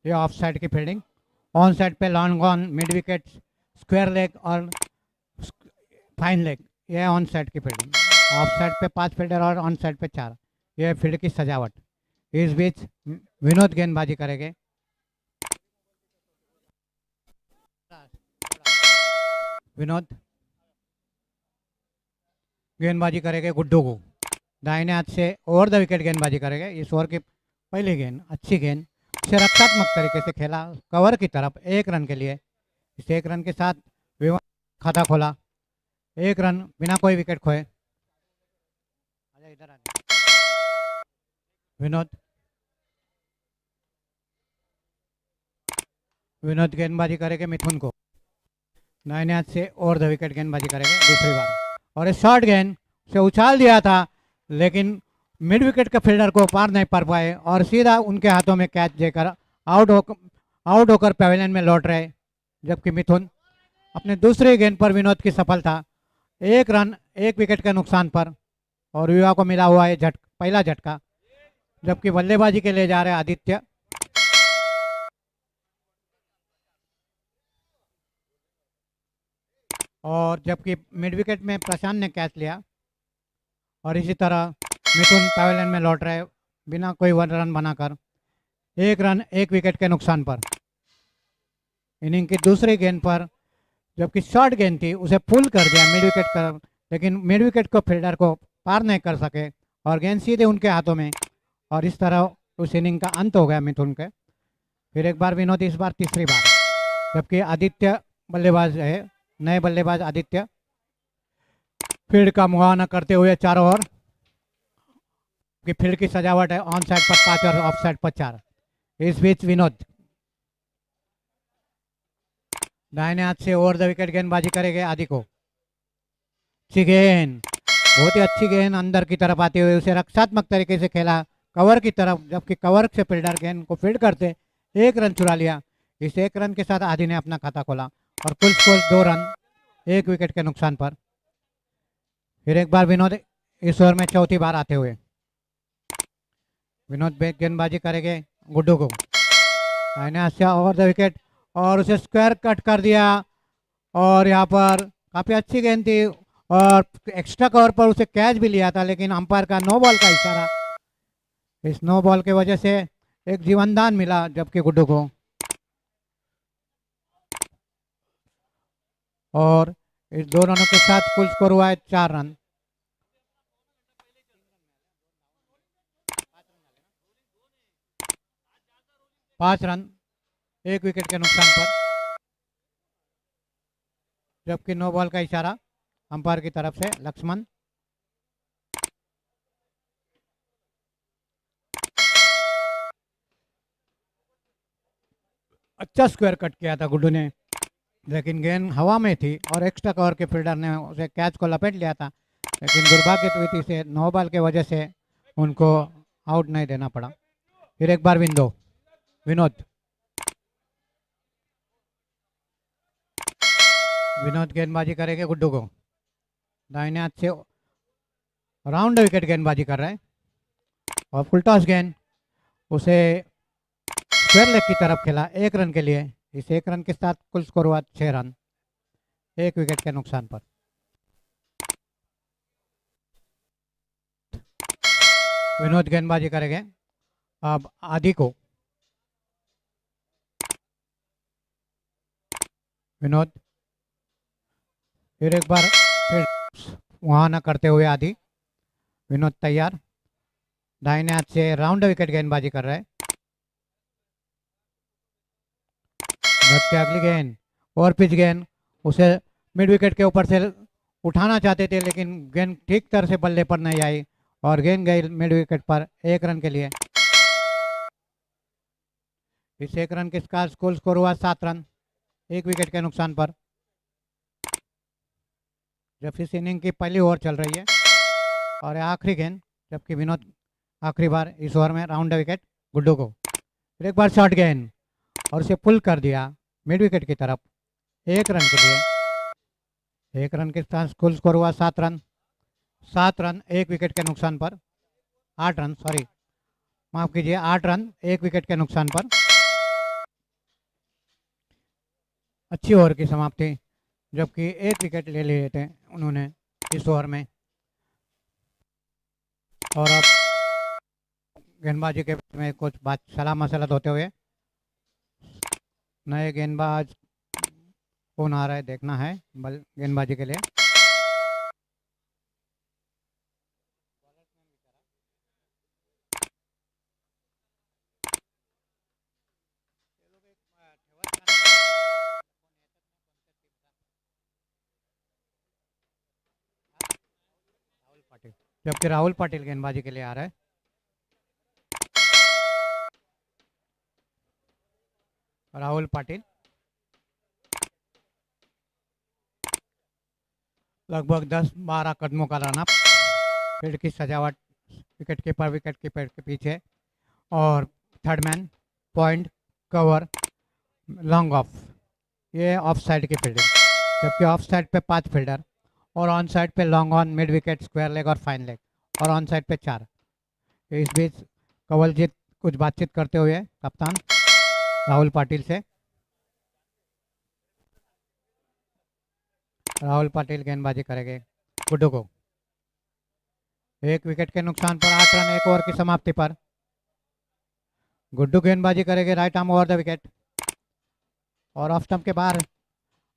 ये of side की fielding. On side पे long on, mid wicket, square leg और फाइन लेग, ये ऑन साइड की फील्डिंग। ऑफ साइड पे 5 फील्डर और ऑन साइड पे 4, ये फील्ड की सजावट। इस बीच विनोद गेंदबाजी करेंगे। विनोद गेंदबाजी करेंगे गुड्डू को, दाहिने हाथ से ओवर द विकेट गेंदबाजी करेंगे। इस ओवर की पहली गेंद अच्छी गेंद, उसे रक्षात्मक तरीके से खेला कवर की तरफ 1 रन के लिए। इस 1 रन के साथ विनोद खाता खोला, 1 रन बिना कोई विकेट खोए। आजा इधर आजा। विनोद विनोद गेंदबाजी करेंगे मिथुन को, दाहिने हाथ से ओवर द विकेट गेंदबाजी करेंगे दूसरी बार। और इस शॉर्ट गेंद से उछाल दिया था, लेकिन मिड विकेट के फील्डर को पार नहीं कर पाए और सीधा उनके हाथों में कैच देकर आउट होकर पवेलियन में लौट रहे। जबकि मिथुन अपने दूसरी गेंद पर विनोद की सफलता, 1 रन 1 विकेट के नुकसान पर, और युवा को मिला हुआ है पहला झटका। जबकि बल्लेबाजी के लिए जा रहे आदित्य। और जबकि मिड विकेट में प्रशांत ने कैच लिया, और इसी तरह मिथुन पवेलियन में लौट रहे बिना कोई 1 रन बनाकर, 1 रन 1 विकेट के नुकसान पर। इनिंग की दूसरी गेंद पर जबकि शॉर्ट गेंद थी, उसे पुल कर दिया मिड विकेट कर, लेकिन मिड विकेट को फील्डर को पार नहीं कर सके और गेंद सीधे उनके हाथों में, और इस तरह उस इनिंग का अंत हो गया मिथुन के। फिर एक बार विनोद, इस बार तीसरी बार। जबकि आदित्य बल्लेबाज है, नए बल्लेबाज आदित्य फील्ड का मुआवना करते हुए चारों ओर की फील्ड की सजावट है। ऑन साइड पर 5 और ऑफ साइड पर 4। इस बीच विनोद दाहिने हाथ से ओवर द विकेट गेंदबाजी करेंगे आदि को। अच्छी गेंद, बहुत ही अच्छी गेंद अंदर की तरफ आती हुई उसे रक्षात्मक तरीके से खेला कवर की तरफ, जबकि कवर से फील्डर गेंद को फील्ड करते 1 रन चुरा लिया। इस 1 रन के साथ आदि ने अपना खाता खोला और कुल स्कोर 2 रन 1 विकेट के नुकसान पर। फिर एक बार विनोद इस ओवर में चौथी बार आते हुए। विनोद गेंदबाजी करेंगे गुड्डू को, दाहिने हाथ से ओवर द विकेट और उसे स्क्वायर कट कर दिया। और यहाँ पर काफ़ी अच्छी गेंद थी और एक्स्ट्रा कवर पर उसे कैच भी लिया था, लेकिन अंपायर का नो बॉल का इशारा, इस नो बॉल की वजह से एक जीवनदान मिला जबकि गुड्डू को। और इस 2 रनों के साथ कुल स्कोर हुआ है 4 रन। पाँच रन 1 विकेट के नुकसान पर, जबकि नो बॉल का इशारा अंपायर की तरफ से लक्ष्मण। अच्छा स्क्वायर कट किया था गुड्डू ने, लेकिन गेंद हवा में थी और एक्स्ट्रा कवर के फील्डर ने उसे कैच को लपेट लिया था, लेकिन दुर्भाग्य से नो बॉल की वजह से उनको आउट नहीं देना पड़ा। फिर एक बार विनोद गेंदबाजी करेंगे गुड्डू को, दाहिने हाथ से राउंड विकेट गेंदबाजी कर रहे हैं और फुल टॉस गेंद उसे स्क्वायर लेग की तरफ खेला 1 रन के लिए। इस 1 रन के साथ कुल स्कोर हुआ 6 रन 1 विकेट के नुकसान पर। विनोद गेंदबाजी करेंगे अब आदि को। विनोद फिर एक बार फिर मुहाना करते हुए आदि। विनोद तैयार, दाहिने हाथ से राउंड विकेट गेंदबाजी कर रहे हैं। विनोद की अगली गेंद और पिच गेंद, उसे मिड विकेट के ऊपर से उठाना चाहते थे, लेकिन गेंद ठीक तरह से बल्ले पर नहीं आई और गेंद गई मिड विकेट पर 1 रन के लिए। इस 1 रन के साथ कुल स्कोर हुआ 7 रन 1 विकेट के नुकसान पर। जब इस इनिंग की पहली ओवर चल रही है और आखिरी गेंद, जबकि विनोद आखिरी बार इस ओवर में राउंड विकेट गुड्डू को। फिर एक बार शॉर्ट गेंद और उसे पुल कर दिया मिड विकेट की तरफ 1 रन के लिए। 1 रन के साथ कुल स्कोर हुआ 7 रन 1 विकेट के नुकसान पर। 8 रन, सॉरी माफ कीजिए, 8 रन 1 विकेट के नुकसान पर। अच्छी ओवर की समाप्ति, जबकि एक विकेट ले लिए थे उन्होंने इस ओवर में। और अब गेंदबाजी के बीच में कुछ बात सलाह मसलत होते हुए नए गेंदबाज कौन आ रहा है देखना है बल गेंदबाजी के लिए। पाटिल, जबकि राहुल पाटिल गेंदबाजी के लिए आ रहा है। राहुल पाटिल लगभग 10-12 कदमों का रन अप, फील्ड की सजावट, विकेट कीपर के पीछे, और third man, point, cover, long off, ये ऑफ साइड की फील्डिंग, जबकि ऑफ साइड पे 5 फील्डर और ऑन साइड पे long on, mid wicket, square leg और फाइन लेग, और ऑन साइड पे 4। इस बीच कंवलजीत कुछ बातचीत करते हुए कप्तान राहुल पाटिल से। राहुल पाटिल गेंदबाजी करेंगे गुड्डू को, एक विकेट के नुकसान पर 8 रन एक ओवर की समाप्ति पर। गुड्डू गेंदबाजी करेंगे right arm over the wicket और ऑफ स्टंप के बाहर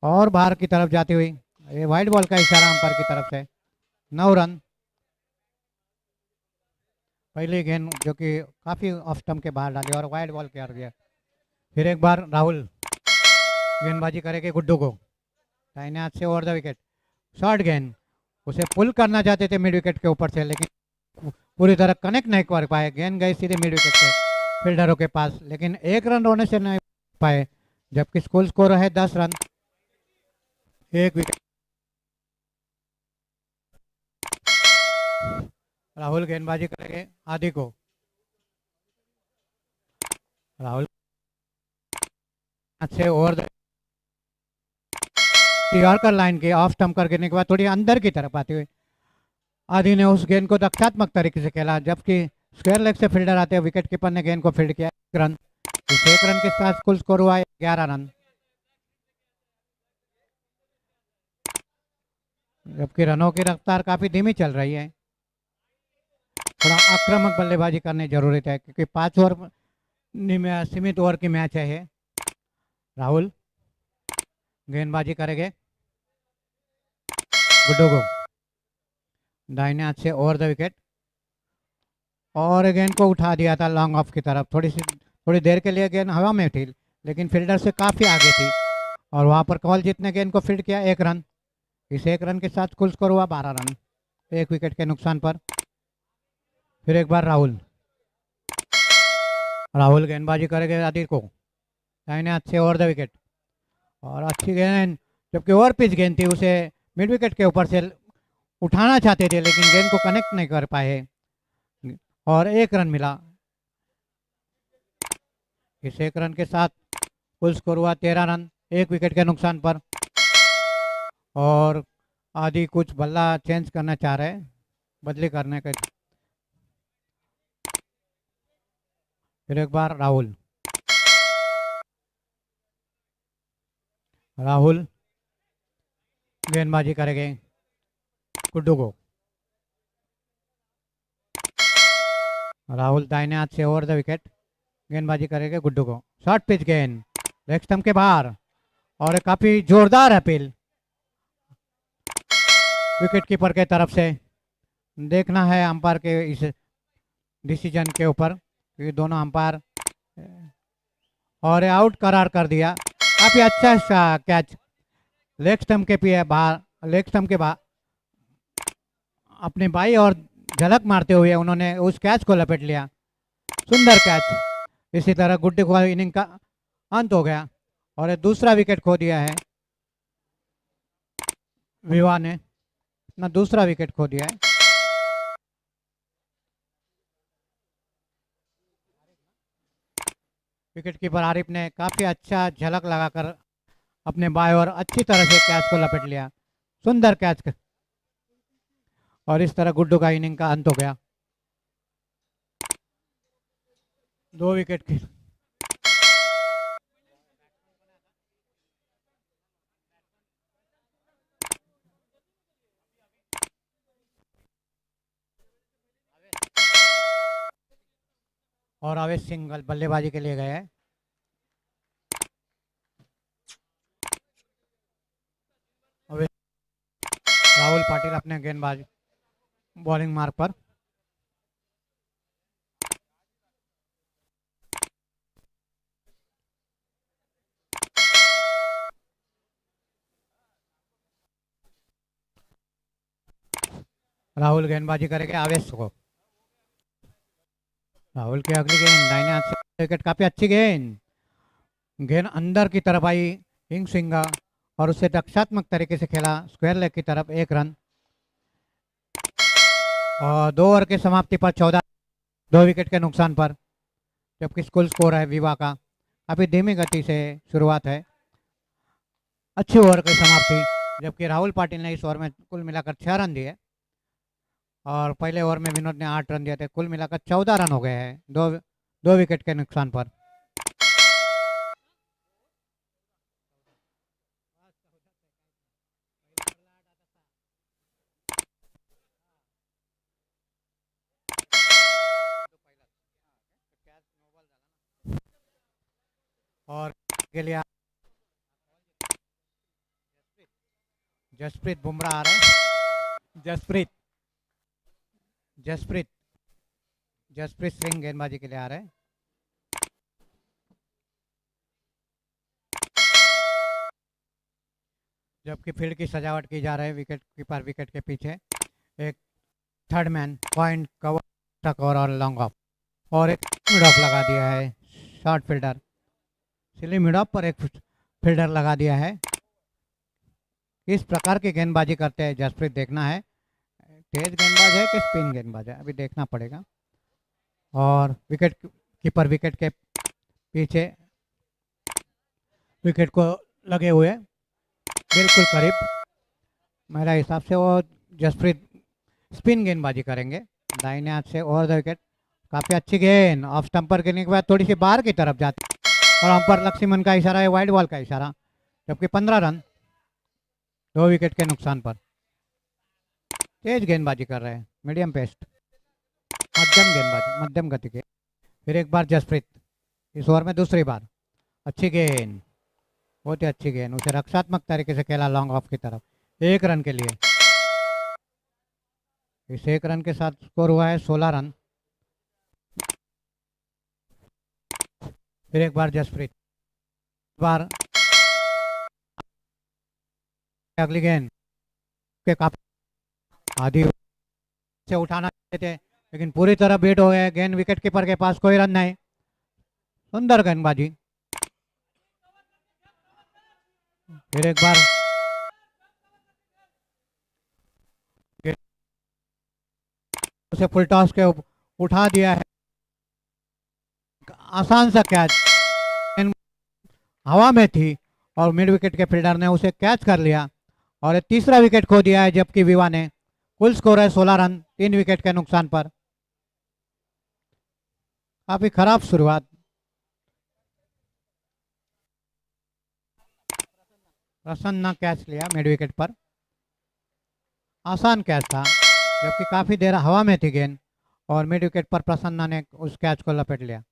और बाहर की तरफ जाती हुई, ये वाइड बॉल का इशारा अंपायर की तरफ से। 9 रन, पहली गेंद जो कि काफ़ी ऑफ स्टंप के बाहर डाली और वाइड बॉल कर दिया। फिर एक बार राहुल गेंदबाजी करेंगे गुड्डू को, दाहिने हाथ से ओवर द विकेट, शॉर्ट गेंद, उसे पुल करना चाहते थे मिड विकेट के ऊपर से, लेकिन पूरी तरह कनेक्ट नहीं कर पाए, गेंद गई सीधे मिड विकेट से फील्डरों के पास, लेकिन एक रन होने से नहीं पाए, जबकि स्कूल स्कोर है 10 रन, एक विकेट। राहुल गेंदबाजी करेंगे आदि को, राहुल से ओवर द यॉर्कर लाइन के ऑफ स्टंप कर गिरने के बाद थोड़ी अंदर की तरफ आती हुई आदि ने उस गेंद को रक्षात्मक तरीके से खेला, जबकि स्क्वायर लेग से फील्डर आते हुए विकेट कीपर ने गेंद को फील्ड किया। 1 रन, इस 1 रन के साथ कुल स्कोर हुआ 11 रन, जबकि रनों की रफ्तार काफी धीमी चल रही है। थोड़ा आक्रामक बल्लेबाजी करनी जरूरत है क्योंकि 5 ओवर में सीमित ओवर की मैच है ये। राहुल गेंदबाजी करेंगे गुड्डू को, दाहिने हाथ से ओवर द विकेट और गेंद को उठा दिया था लॉन्ग ऑफ की तरफ, थोड़ी देर के लिए गेंद हवा में थी लेकिन फील्डर से काफ़ी आगे थी और वहां पर कंवलजीत ने गेंद को फील्ड किया। 1 रन, इस 1 रन के साथ कुल स्कोर हुआ 12 रन, एक विकेट के नुकसान पर। फिर एक बार राहुल गेंदबाजी करेंगे आदित्य को, दाहिने हाथ से ओवर द विकेट और अच्छी गेंद, जबकि ओवर पिच गेंद थी, उसे मिड विकेट के ऊपर से उठाना चाहते थे लेकिन गेंद को कनेक्ट नहीं कर पाए और 1 रन मिला। इस 1 रन के साथ कुल स्कोर हुआ 13 रन, एक विकेट के नुकसान पर। और आदि कुछ बल्ला चेंज करना चाह रहे हैं, बदली करने के। फिर एक बार राहुल गेंदबाजी करेंगे गुड्डू को, राहुल दाहिने हाथ से ओवर द विकेट गेंदबाजी करेंगे गुड्डू को, शॉर्ट पिच गेंद लेग स्टंप के बाहर और काफी जोरदार अपील विकेट कीपर के तरफ से। देखना है अंपायर के इस डिसीजन के ऊपर, क्योंकि दोनों अंपायर, और आउट करार कर दिया। काफी अच्छा कैच, लेग स्टंप के बाहर, लेग स्टंप के बाहर अपने बाई और झलक मारते हुए उन्होंने उस कैच को लपेट लिया, सुंदर कैच। इसी तरह गुड्डू को इनिंग का अंत हो गया और ये दूसरा विकेट खो दिया है, विवा ने अपना दूसरा विकेट खो दिया है। विकेट कीपर आरिफ ने काफी अच्छा झलक लगाकर अपने बाएं ओर अच्छी तरह से कैच को लपेट लिया, सुंदर कैच, और इस तरह गुड्डू का इनिंग का अंत हो गया। 2 विकेट की और आवेश सिंह बल्लेबाजी के लिए गए हैं। राहुल पाटिल अपने गेंदबाज बॉलिंग मार्क पर। राहुल गेंदबाजी करेंगे आवेश को। राहुल की अगली गेंद दाहिने हाथ से विकेट, काफी अच्छी गेंद। गेंद अंदर की तरफ आई हिंग सिंगा और उसे रक्षात्मक तरीके से खेला स्क्वायर लेग की तरफ। 1 रन और 2 ओवर की समाप्ति पर 14, 2 विकेट के नुकसान पर। जबकि स्कूल स्कोर है विवा का, काफी धीमी गति से शुरुआत है, अच्छी ओवर की समाप्ति। जबकि राहुल पाटिल ने इस ओवर में कुल मिलाकर 6 रन दिए और पहले ओवर में विनोद ने 8 रन दिए थे। कुल मिलाकर 14 रन हो गए हैं, दो विकेट के नुकसान पर। और के लिए जसप्रीत बुमराह आ रहे हैं। जसप्रीत सिंह गेंदबाजी के लिए आ रहे हैं। जबकि फील्ड की सजावट की जा रही है विकेट कीपर विकेट के पीछे। एक थर्ड मैन पॉइंट कवर और लॉन्ग ऑफ और एक मिड ऑफ लगा दिया है short fielder. Silly mid of पर एक फील्डर लगा दिया है। किस प्रकार की गेंदबाजी करते हैं जसप्रीत, देखना है। तेज गेंदबाज है कि स्पिन गेंदबाज है, अभी देखना पड़ेगा। और विकेट कीपर विकेट के पीछे विकेट को लगे हुए बिल्कुल करीब। मेरा हिसाब से वो जसप्रीत स्पिन गेंदबाजी करेंगे दाहिने हाथ से। ओवर द विकेट, काफ़ी अच्छी गेंद ऑफ स्टंप पर गिरने के बाद थोड़ी सी बाहर की तरफ जाती और अंपायर लक्ष्मण का इशारा है, वाइड बॉल का इशारा। जबकि 15 रन, 2 विकेट के नुकसान पर। तेज गेंदबाजी कर रहे हैं, मीडियम पेस्ट, मध्यम गेंदबाजी, मध्यम गति के। फिर एक बार जसप्रीत इस ओवर में दूसरी बार अच्छी गेंद, बहुत ही अच्छी गेंद, उसे रक्षात्मक तरीके से खेला लॉन्ग ऑफ की तरफ। 1 रन के लिए। इस 1 रन के साथ स्कोर हुआ है 16 रन। फिर एक बार जसप्रीत, बार अगली गेंद के काफी आधी से उठाना चाहते थे लेकिन पूरी तरह बीट हो गए। गेंद विकेट कीपर के पास, कोई रन नहीं। सुंदर गेंदबाजी। फिर एक बार उसे फुल टॉस के उठा दिया है, आसान सा कैच। हवा में थी और मिड विकेट के फील्डर ने उसे कैच कर लिया और तीसरा विकेट खो दिया है। जबकि विवा ने, कुल स्कोर है 16 रन 3 विकेट के नुकसान पर। काफी खराब शुरुआत। प्रसन्न कैच लिया मिड विकेट पर, आसान कैच था जबकि काफी देर हवा में थी गेंद और मिड विकेट पर प्रसन्न ने उस कैच को लपेट लिया।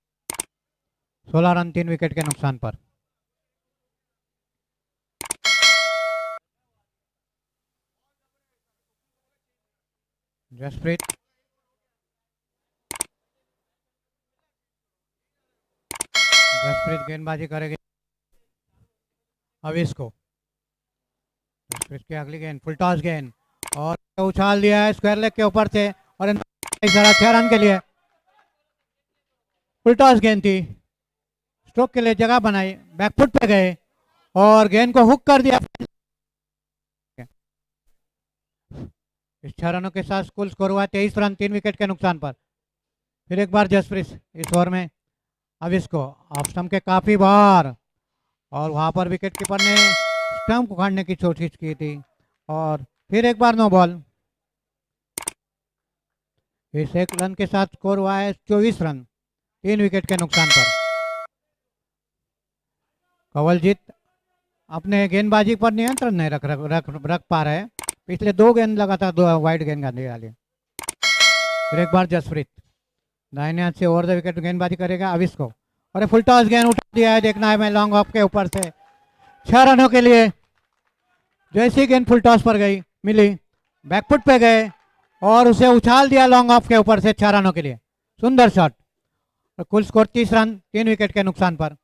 16 रन 3 विकेट के नुकसान पर। जसप्रीत गेंदबाजी करेगी अविश को। जसप्रीत की अगली गेंद फुल टॉस गेंद और उछाल दिया है स्क्वायर लेग के ऊपर से और इशारा 6 रन के लिए। फुल टॉस गेंद थी, स्ट्रोक के लिए जगह बनाई, बैकफुट पे गए और गेंद को हुक कर दिया। इस 6 रनों के साथ कुल स्कोर हुआ 23 रन 3 विकेट के नुकसान पर। फिर एक बार जसप्रीत इस ओवर में अविश को ऑफ स्टंप के काफी बार और वहां पर विकेट कीपर ने स्टंप उखाड़ने की कोशिश की थी और फिर एक बार नो बॉल। इस 1 रन के साथ स्कोर हुआ है 24 रन 3 विकेट के नुकसान पर। कंवलजीत अपने गेंदबाजी पर नियंत्रण नहीं रख पा रहे। पिछले 2 गेंद लगातार 2 वाइड गेंद गाने वाले। फिर एक बार जसप्रीत दाहिने हाथ से ओवर द विकेट गेंदबाजी करेगा अविश को, और फुल टॉस गेंद उठा दिया है, देखना है मैं लॉन्ग ऑफ के ऊपर से 6 रनों के लिए। जैसी गेंद फुल टॉस पर गई मिली, बैकफुट पे गए और उसे उछाल दिया लॉन्ग ऑफ के ऊपर से 6 रनों के लिए। सुंदर शॉट। कुल स्कोर 30 रन 3 विकेट के नुकसान पर।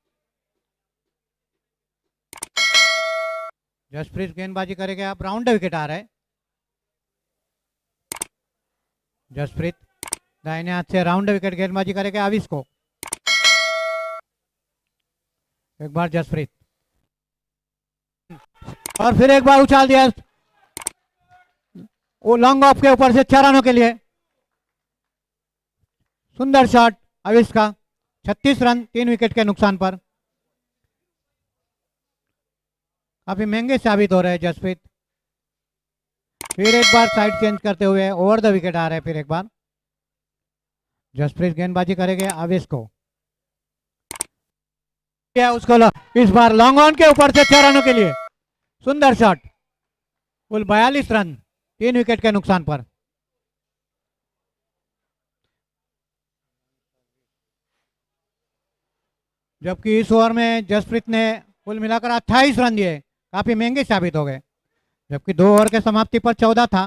जसप्रीत गेंदबाजी करेगा, अब राउंड विकेट आ रहा है। जसप्रीत दाहिने हाथ से राउंड विकेट गेंदबाजी करेगा अविश को, एक बार जसप्रीत और फिर एक बार उछाल दिया वो लॉन्ग ऑफ के ऊपर से 6 रनों के लिए। सुंदर शॉट अविश का, 36 रन 3 विकेट के नुकसान पर। काफी महंगे साबित हो रहे हैं जसप्रीत। फिर एक बार साइड चेंज करते हुए ओवर द विकेट आ रहे हैं। फिर एक बार जसप्रीत गेंदबाजी करेंगे अविश को, उसको इस बार लॉन्ग ऑन के ऊपर से 6 रनों के लिए। सुंदर शॉट। कुल 42 रन 3 विकेट के नुकसान पर। जबकि इस ओवर में जसप्रीत ने कुल मिलाकर 28 रन दिए, काफी महंगे साबित हो गए। जबकि 2 ओवर के समाप्ति पर 14 था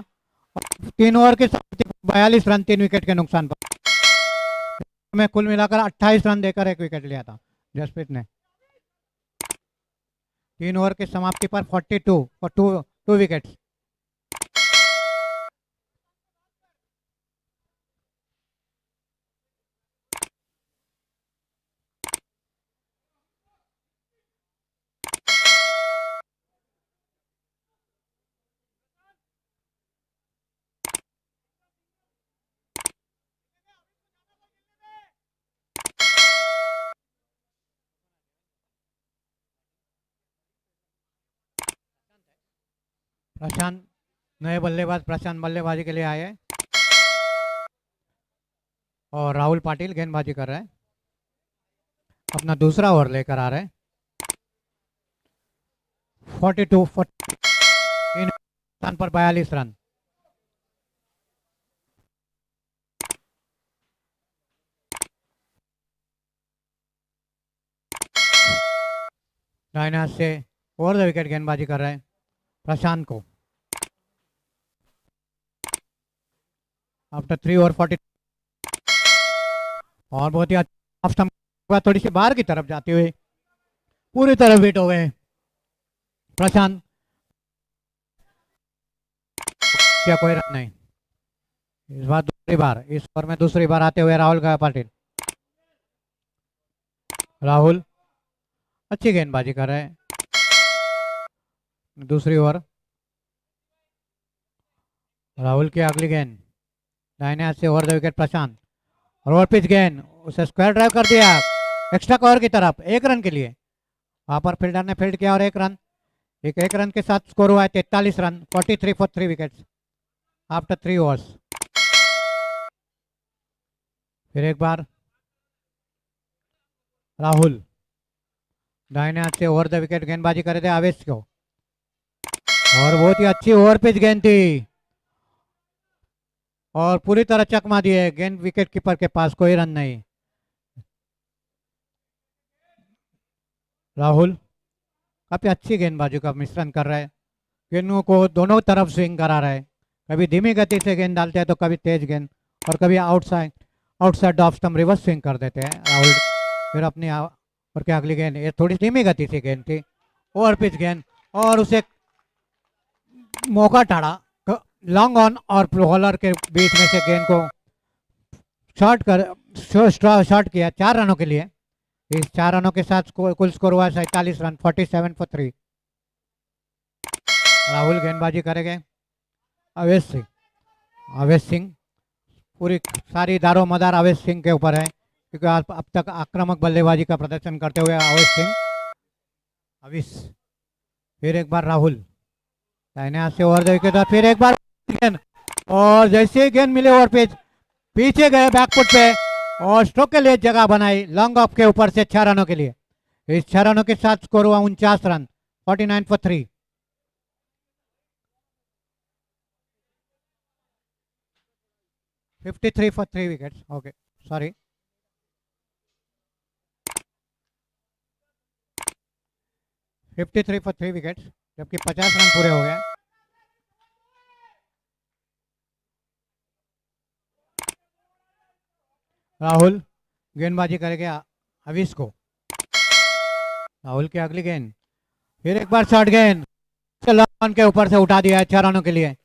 और 3 ओवर के समाप्ति पर 42 रन 3 विकेट के नुकसान पर। में कुल मिलाकर 28 रन देकर 1 विकेट लिया था जसप्रीत ने। 3 ओवर की समाप्ति पर 42 और 2 विकेट। प्रशांत नए बल्लेबाज, प्रशांत बल्लेबाजी के लिए आए हैं और राहुल पाटिल गेंदबाजी कर रहे हैं। अपना दूसरा ओवर लेकर आ रहे हैं। 42 स्थान पर 42 रन। दाहिने हाथ से ओवर द विकेट गेंदबाजी कर रहे हैं प्रशांत को। आफ्टर 3 ओवर 40 और बहुत ही अच्छा स्टंप, थोड़ी सी बाहर की तरफ जाते हुए पूरी तरह हिट हो गए प्रशांत। क्या कोई रन नहीं। इस बार दूसरी बार, इस ओवर में दूसरी बार आते हुए राहुल पाटिल। राहुल अच्छी गेंदबाजी कर रहे हैं। दूसरी ओवर राहुल की अगली गेंद दाहिने हाथ से ओवर द विकेट प्रशांत, और ओवर पिच गेंद उसे स्क्वायर ड्राइव कर दिया एक्स्ट्रा कवर की तरफ 1 रन के लिए। वहां पर फील्डर ने फील्ड किया और 1 रन, एक रन के साथ स्कोर हुआ है 43 run 43 for 3 wickets after 3 overs. फिर एक बार राहुल दाहिने हाथ से ओवर द विकेट गेंदबाजी करे थे आवेश को, और बहुत ही अच्छी ओवर पिच गेंद थी और पूरी तरह चकमा दिए गेंद, विकेट कीपर के पास कोई रन नहीं। राहुल काफी अच्छी गेंदबाजी का मिश्रण कर रहा है, गेंदों को दोनों तरफ स्विंग करा रहा है। कभी धीमी गति से गेंद डालते हैं तो कभी तेज गेंद, और कभी outside off stump reverse swing कर देते हैं राहुल। फिर अपनी और क्या अगली गेंद, ये थोड़ी धीमी गति से गेंद थी, ओवर पिच गेंद, और उसे मौका टाड़ा लॉन्ग ऑन और बॉलर के बीच में से गेंद को शॉर्ट किया 4 रनों के लिए। इस 4 रनों के साथ कुल स्कोर हुआ 47 रन 47 फॉर 3। राहुल गेंदबाजी करेंगे अवेश सिंह पूरी सारी दारो मदार अवेश सिंह के ऊपर है, क्योंकि अब तक आक्रामक बल्लेबाजी का प्रदर्शन करते हुए अवेश। फिर एक बार राहुल दाहिने हाथ से ओवर द विकेट, फिर एक बार गेंद, और जैसे ही गेंद मिले ओवर पिच पीछे गए बैकफुट पे और स्ट्रोक के लिए जगह बनाई लॉन्ग ऑफ के ऊपर से 6 रनों के लिए। इस 6 रनों के साथ स्कोर हुआ 49 run 49 for 3। (53 for 3 wickets). Okay. Sorry, 53 for 3 wickets, जबकि 50 रन पूरे हो गए। राहुल गेंदबाजी करेंगे अविश को। राहुल की अगली गेंद, फिर एक बार शॉर्ट गेंद रन के ऊपर से उठा दिया है 6 रनों के लिए,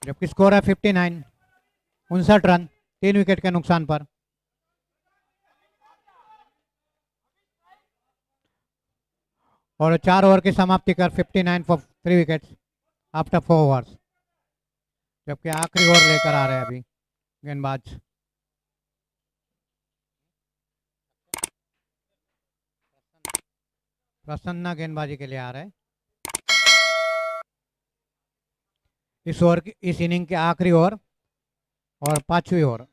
जबकि स्कोर है 59, 59 रन 3 विकेट के नुकसान पर। और 4 ओवर की समाप्ति कर 59 फॉर 3 विकेट्स आफ्टर 4 ओवर्स, जबकि आखिरी ओवर लेकर आ रहे हैं अभी गेंदबाज। प्रसन्ना गेंदबाजी के लिए आ रहे हैं इस ओवर की, इस इनिंग के आखिरी ओवर और 5वीं ओवर,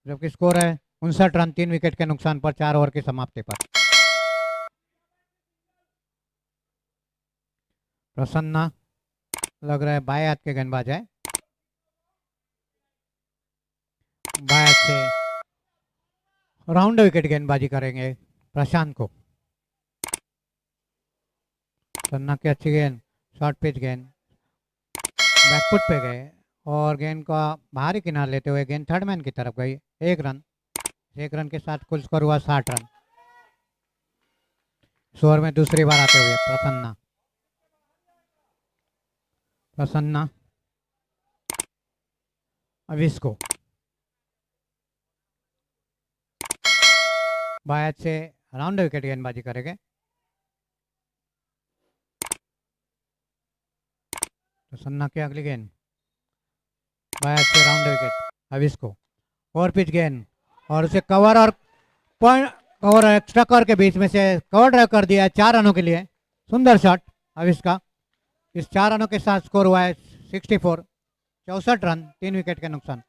जबकि स्कोर है 59 रन 3 विकेट के नुकसान पर 4 ओवर की समाप्ति पर। प्रसन्ना लग रहा है बाएं हाथ के गेंदबाज है, बाएं हाथ से राउंड विकेट गेंदबाजी करेंगे प्रशांत को। प्रसन्ना की अच्छी गेंद, शॉर्ट पिच गेंद, बैकफुट पे गए और गेंद का बाहरी किनारे लेते हुए गेंद थर्ड मैन की तरफ गई। 1 रन, 1 रन के साथ कुल स्कोर हुआ 60 रन। इस ओवर में दूसरी बार आते हुए प्रसन्ना, प्रसन्ना अविश को बाएं से राउंड विकेट गेंदबाजी करेंगे। प्रसन्ना की अगली गेंद, बाएं से राउंड विकेट अविश को, और पिच गेंद और उसे कवर और पॉइंट और एक्स्ट्रा कवर के बीच में से कवर ड्राइव कर दिया है 4 रनों के लिए। सुंदर शॉट अविश का। इस 4 रनों के साथ स्कोर हुआ है 64, 64 रन 3 विकेट के नुकसान।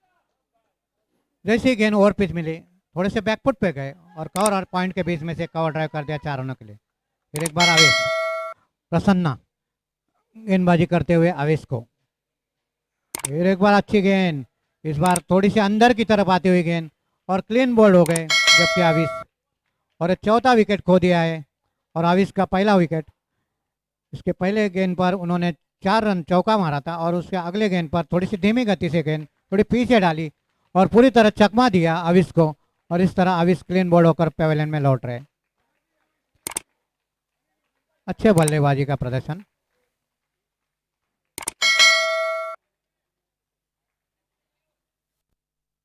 जैसे ही गेंद ओवर पिच मिली थोड़े से बैकफुट पे गए और कवर और पॉइंट के बीच में से कवर ड्राइव कर दिया 4 रनों के लिए। फिर एक बार आवेश, प्रसन्ना गेंदबाजी करते हुए आवेश को, फिर एक बार अच्छी गेंद, इस बार थोड़ी सी अंदर की तरफ आती हुई गेंद और क्लीन बोल्ड हो गए, जबकि आवेश और चौथा विकेट खो दिया है और आवेश का पहला विकेट। इसके पहले गेंद पर उन्होंने 4 रन चौका मारा था और उसके अगले गेंद पर थोड़ी सी धीमी गति से गेंद थोड़ी पीछे डाली और पूरी तरह चकमा दिया आविश को, और इस तरह आविश क्लीन बोल्ड होकर पेवेलियन में लौट रहे। अच्छे बल्लेबाजी का प्रदर्शन।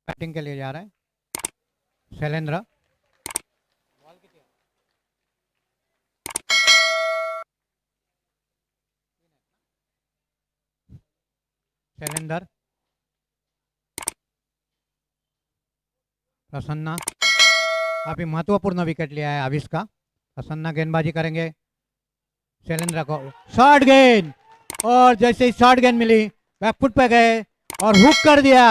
बैटिंग के लिए जा रहा है शैलेंद्र। शैलेंद्र, प्रसन्ना, काफी महत्वपूर्ण विकेट लिया है आविश का। प्रसन्ना गेंदबाजी करेंगे शैलेंद्र को, शॉर्ट गेंद, और जैसे ही शॉर्ट गेंद मिली बैकफुट पे गए और हुक कर दिया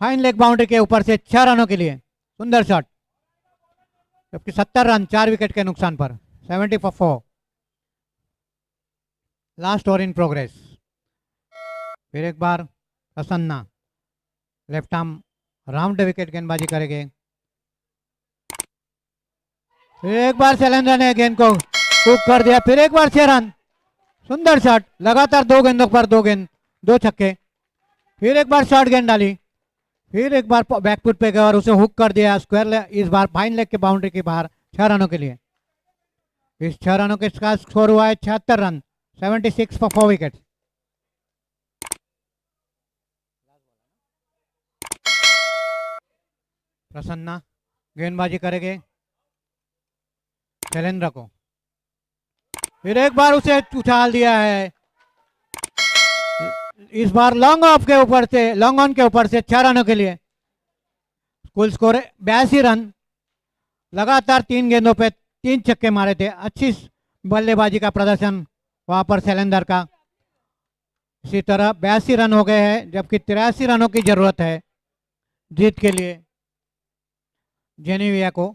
फाइन लेग बाउंड्री के ऊपर से 6 रनों के लिए। सुंदर शॉट, जबकि 70 रन 4 विकेट के नुकसान पर, 70 for 4। Last over in progress. फिर एक बार Prasanna left arm round wicket गेंदबाजी करेंगे। फिर एक बार शैलेंद्र ने गेंद को हुक कर दिया, फिर एक बार 6 रन। सुंदर शॉट, लगातार 2 गेंदों पर 2 गेंद 2 छक्के। फिर एक बार शॉर्ट गेंद डाली, फिर एक बार बैकफुट पे गया और उसे हुक कर दिया स्क्वायर, इस बार फाइन लेग के बाउंड्री के बाहर 6 रनों के लिए। इस 6 रनों के साथ स्कोर हुआ है 76 रन, 76 फॉर 4 विकेट। प्रसन्ना गेंदबाजी करेंगे शैलेंद्र को, फिर एक बार उसे उछाल दिया है, इस बार लॉन्ग ऑफ के ऊपर से, लॉन्ग ऑन के ऊपर से 6 रनों के लिए। कुल स्कोर 82 रन। लगातार 3 गेंदों पे 3 छक्के मारे थे। अच्छी बल्लेबाजी का प्रदर्शन वहां पर शैलेंद्र का। इसी तरह 82 रन हो गए हैं, जबकि 83 रनों की जरूरत है जीत के लिए जेनेविया को।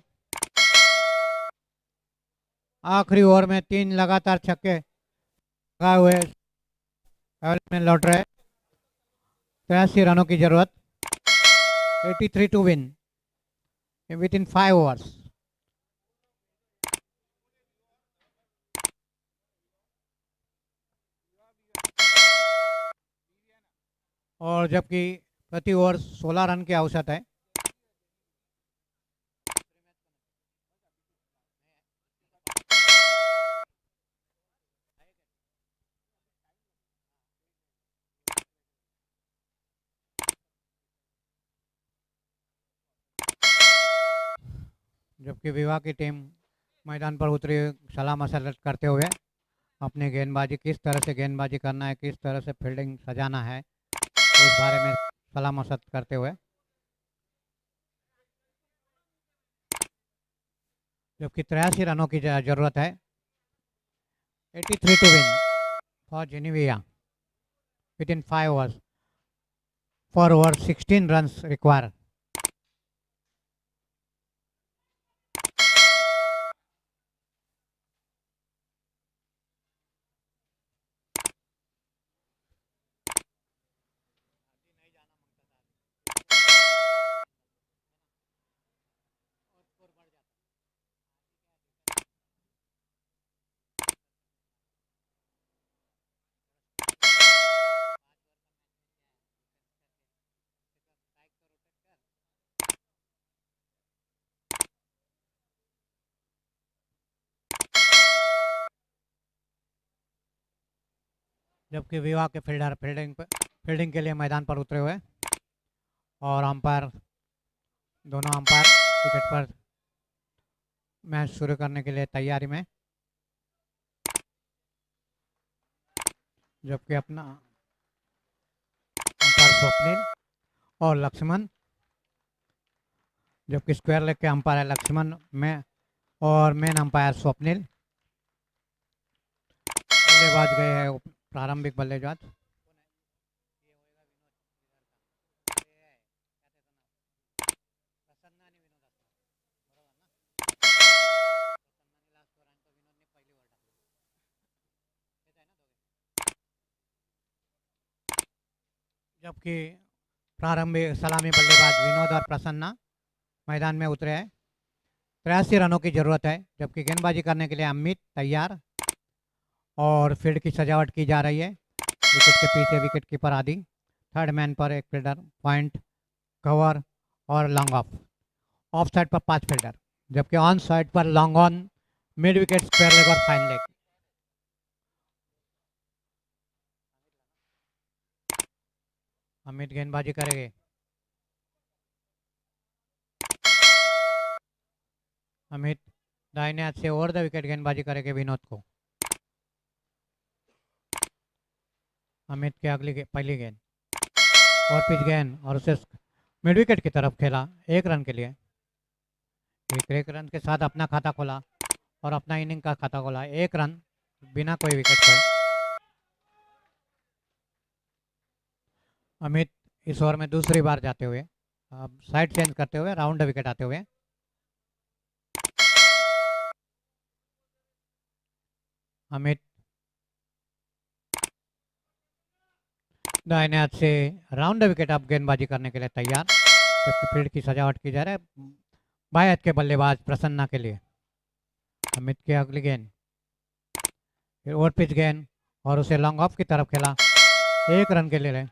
आखिरी ओवर में 3 लगातार छक्के लगाए हुए में लौट रहे। 83 रनों की जरूरत, 83 टू विन। within 5 overs. और जबकि प्रति ओवर 16 रन की आवश्यकता है। जबकि विवाह की टीम मैदान पर उतरी सलाह मशवरा करते हुए अपनी गेंदबाजी किस तरह से गेंदबाजी करना है, किस तरह से फील्डिंग सजाना है, उस बारे में सलाह मशवरा करते हुए। जबकि 83 रनों की जरूरत है। 83 टू विन फॉर जेनेविया within 5 overs. 4 overs 16 runs required. जबकि विवाह के फील्डर फील्डिंग के लिए मैदान पर उतरे हुए और दोनों अंपायर विकेट पर मैच शुरू करने के लिए तैयारी में। जबकि अपना अंपायर स्वप्निल और लक्ष्मण, जबकि स्क्वायर लेग के अंपायर है लक्ष्मण में और मेन अंपायर स्वप्निल। बल्लेबाज गए हैं प्रारंभिक बल्लेबाज। जबकि प्रारंभिक सलामी बल्लेबाज विनोद और प्रसन्ना मैदान में उतरे हैं। 83 रनों की जरूरत है। जबकि गेंदबाजी करने के लिए अमित तैयार और फील्ड की सजावट की जा रही है। विकेट के पीछे विकेट कीपर आदि, थर्ड मैन पर एक फील्डर, पॉइंट, कवर और लॉन्ग ऑफ साइड पर 5 फील्डर, जबकि ऑन साइड पर long on, mid wicket, square leg और फाइन लेग। अमित गेंदबाजी करेंगे। अमित दाहिने हाथ से ओवर द विकेट गेंदबाजी करेंगे विनोद को। अमित की पहली गेंद और पिच गेंद और उसे मिड विकेट की तरफ खेला 1 रन के लिए। एक रन के साथ अपना खाता खोला और अपना इनिंग का खाता खोला। 1 रन बिना कोई विकेट खोए। अमित इस ओवर में दूसरी बार जाते हुए, अब साइड चेंज करते हुए राउंड विकेट आते हुए। अमित दाहिने हाथ से राउंड विकेट अब गेंदबाजी करने के लिए तैयार, जबकि फील्ड की सजावट की जा रही है बाएं हाथ के बल्लेबाज प्रसन्ना के लिए। अमित की अगली गेंद, फिर ओवर पिच गेंद और उसे लॉन्ग ऑफ की तरफ खेला। 1 रन के लिए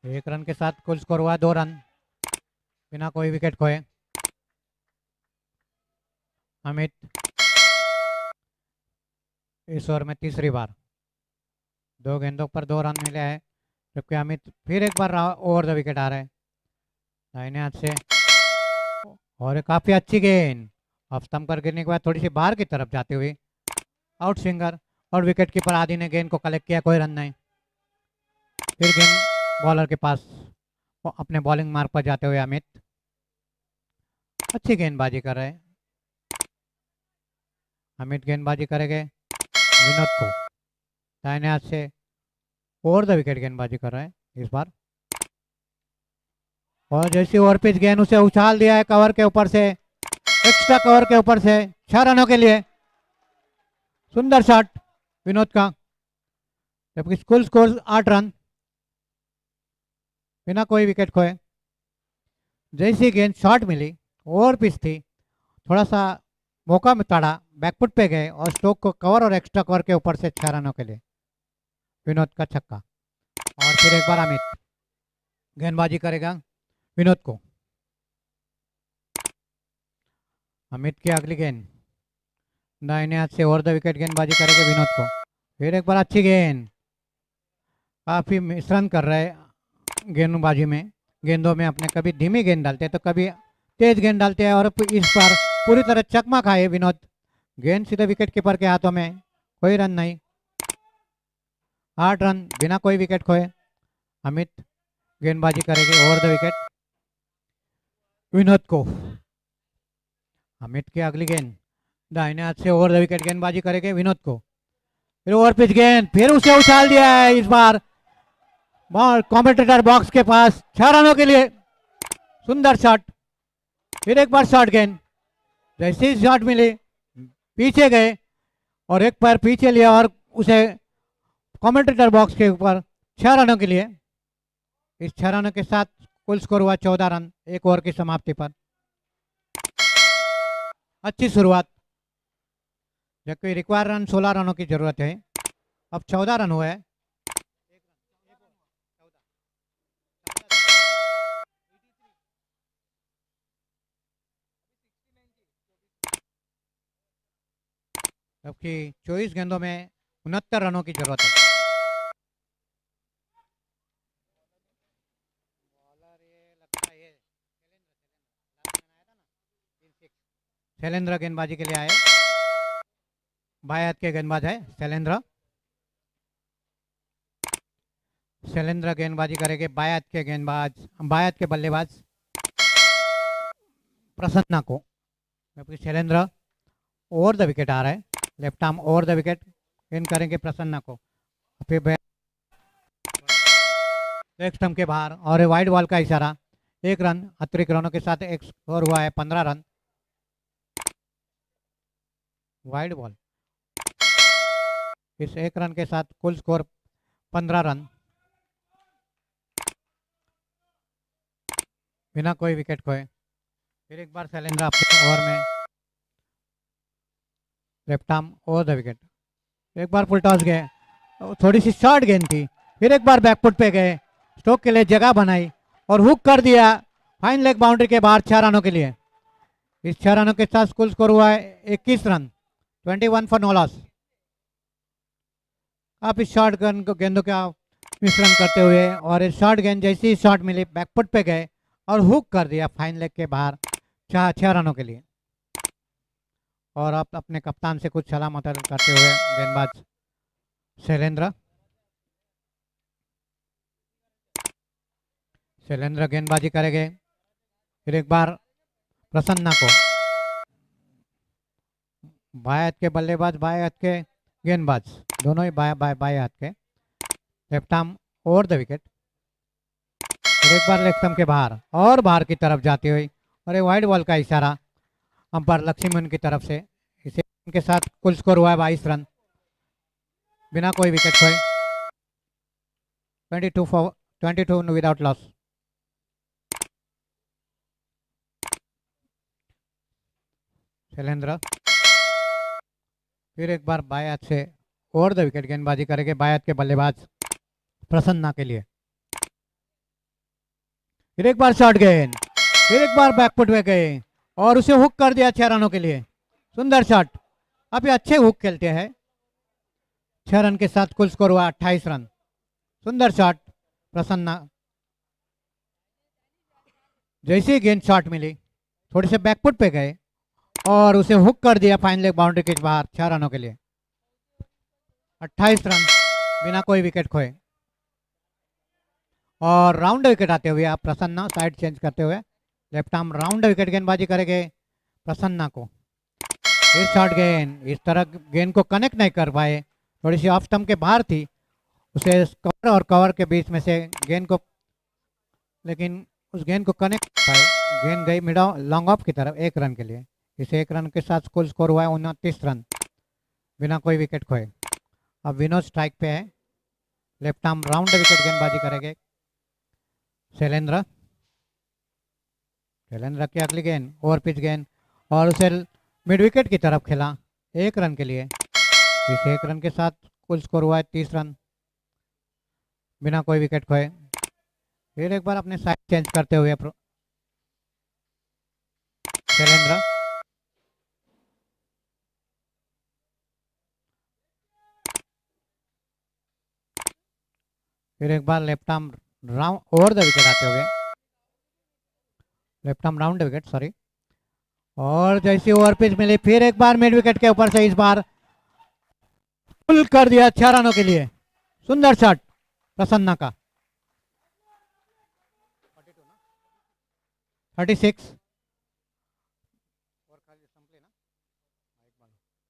1 रन के साथ कुल स्कोर हुआ 2 रन बिना कोई विकेट खोए। अमित इस ओवर में तीसरी बार 2 गेंदों पर 2 रन मिले हैं, जबकि अमित फिर एक बार ओवर द विकेट आ रहे हैं दाहिने हाथ से और काफी अच्छी गेंद ऑफ स्टंप पर गिरने के बाद थोड़ी सी बाहर की तरफ जाती हुई आउट स्विंगर और विकेट कीपर आदि ने गेंद को कलेक्ट किया, कोई रन नहीं। फिर गेंद बॉलर के पास अपने बॉलिंग मार्क पर जाते हुए अमित अच्छी गेंदबाजी कर रहे हैं। अमित गेंदबाजी करेंगे विनोद को दाहिने हाथ से ओवर द विकेट गेंदबाजी कर रहे हैं इस बार। और जैसे ओवर पिच गेंद उसे उछाल दिया है कवर के ऊपर से, एक्स्ट्रा कवर के ऊपर से 6 रनों के लिए। सुंदर शॉट विनोद का, जबकि कुल स्कोर 8 रन बिना कोई विकेट खोए। जैसी गेंद शॉट मिली, ओवर पिच थी, थोड़ा सा मौका में तड़ा, बैकफुट पे गए और स्टोक को कवर और एक्स्ट्रा कवर के ऊपर से 6 रनों के लिए विनोद का छक्का। और फिर एक बार अमित गेंदबाजी करेगा विनोद को। अमित की अगली गेंद दाहिने हाथ से ओवर द विकेट गेंदबाजी करेंगे विनोद को। फिर एक बार अच्छी गेंद, काफ़ी मिश्रण कर रहे गेंदबाजी में, गेंदों में अपने कभी धीमी गेंद डालते हैं तो कभी तेज गेंद डालते हैं, और इस बार पूरी तरह चकमा खाए विनोद। गेंद सीधे विकेट कीपर के हाथों में, कोई रन नहीं, 8 रन बिना कोई विकेट खोए। अमित गेंदबाजी करेंगे ओवर द विकेट विनोद को। अमित की अगली गेंद दाहिने हाथ से ओवर द विकेट गेंदबाजी करेंगे विनोद को। फिर ओवर पिच गेंद, फिर उसे उछाल दिया है इस बार बॉल कमेंटेटर बॉक्स के पास, 6 रनों के लिए। सुंदर शॉट, फिर एक बार शॉट गेंद, जैसे ही शॉट मिली पीछे गए और एक पैर पीछे लिया और उसे कमेंटेटर बॉक्स के ऊपर 6 रनों के लिए। इस 6 रनों के साथ कुल स्कोर हुआ 14 रन एक ओवर की समाप्ति पर। अच्छी शुरुआत, जबकि रिक्वायर रन 16 रनों की जरूरत है, अब 14 रन हुए। जबकि 24 गेंदों में 69 रनों की जरूरत है। शैलेंद्र गेंदबाजी के लिए आए, बाएं हाथ के गेंदबाज है शैलेंद्र। शैलेंद्र गेंदबाजी करेंगे बाएं हाथ के गेंदबाज, बाएं हाथ के बल्लेबाज प्रसन्ना को। जबकि शैलेंद्र ओवर द विकेट आ रहा है, left arm over the wicket गेंद करेंगे प्रसन्ना को। फिर एक स्टंप के बाहर और वाइड बॉल का इशारा, 1 रन अतिरिक्त रनों के साथ एक स्कोर हुआ है 15 रन। वाइड बॉल, इस 1 रन के साथ कुल स्कोर 15 रन बिना कोई विकेट खोए। फिर एक बार शैलेंद्र अपने ओवर में left arm over the wicket, एक बार फुल टॉस गए, थोड़ी सी शॉर्ट गेंद थी, फिर एक बार बैकफुट पे गए, स्टोक के लिए जगह बनाई और हुक कर दिया फाइन लेग बाउंड्री के बाहर 6 रनों के लिए। इस 6 रनों के साथ कुल स्कोर हुआ है 21 रन, 21 फॉर नो लॉस। आप इस शॉर्ट गेंदों का मिश्रण करते हुए और इस शॉर्ट गेंद जैसी ही शॉट मिली बैकफुट पे गए और हुक कर दिया फाइन लेग के बाहर 6 रनों के लिए। और आप अपने कप्तान से कुछ सलाह मशवरा करते हुए गेंदबाज शैलेंद्र गेंदबाजी करेंगे। फिर एक बार प्रसन्ना को, बाएं हाथ के बल्लेबाज बाएं हाथ के गेंदबाज दोनों ही बाएं हाथ के, left arm over the wicket. फिर एक बार लेग स्टंप के बाहर और बाहर की तरफ जाती हुई और एक वाइड बॉल का इशारा अंपायर लक्ष्मण की तरफ से। इसे के साथ कुल स्कोर हुआ है 22 रन बिना कोई विकेट खोए, 22 विदाउट लॉस। शैलेंद्र फिर एक बार बाएं हाथ से ओवर द विकेट गेंदबाजी करेंगे बाएं हाथ के बल्लेबाज प्रसन्ना के लिए। फिर एक बार शॉर्ट गेंद, फिर एक बार बैकफुट में गए और उसे हुक कर दिया 6 रनों के लिए। सुंदर शॉट, आप ये अच्छे हुक खेलते हैं। 6 रन के साथ कुल स्कोर हुआ 28 रन। सुंदर शॉट प्रसन्ना, जैसे ही गेंद शॉट मिली थोड़ी से बैकफुट पे गए और उसे हुक कर दिया फाइन लेग बाउंड्री के बाहर 6 रनों के लिए। 28 रन बिना कोई विकेट खोए। और राउंड विकेट आते हुए आप प्रसन्ना साइड चेंज करते हुए लेफ्ट आर्म राउंड विकेट गेंदबाजी करेंगे प्रसन्ना को। इस शॉर्ट गेंद, इस तरह गेंद को कनेक्ट नहीं कर पाए, थोड़ी सी ऑफ स्टंप के बाहर थी, उसे कवर और कवर के बीच में से गेंद को, लेकिन उस गेंद को कनेक्ट पाए, गेंद गई मिडल लॉन्ग ऑफ की तरफ 1 रन के लिए। इस 1 रन के साथ कुल स्कोर हुआ है 29 रन बिना कोई विकेट खोए। अब विनोद स्ट्राइक पे है, लेफ्ट आर्म राउंड विकेट गेंदबाजी करेंगे शैलेंद्र। शैलेंद्र की अगली गेंद, ओवर पिच गेंद और उसे मिड विकेट की तरफ खेला 1 रन के लिए। इस 1 रन के साथ कुल स्कोर हुआ है 30 रन बिना कोई विकेट खोए। फिर एक बार अपने साइड चेंज करते हुए शैलेंद्र। फिर एक बार left arm round over the wicket आते हुए, left arm round the wicket sorry. और जैसी ओवर पिच मिली फिर एक बार मिड विकेट के ऊपर से इस बार फुल कर दिया 6 रनों के लिए। सुंदर शॉट प्रसन्ना का। 36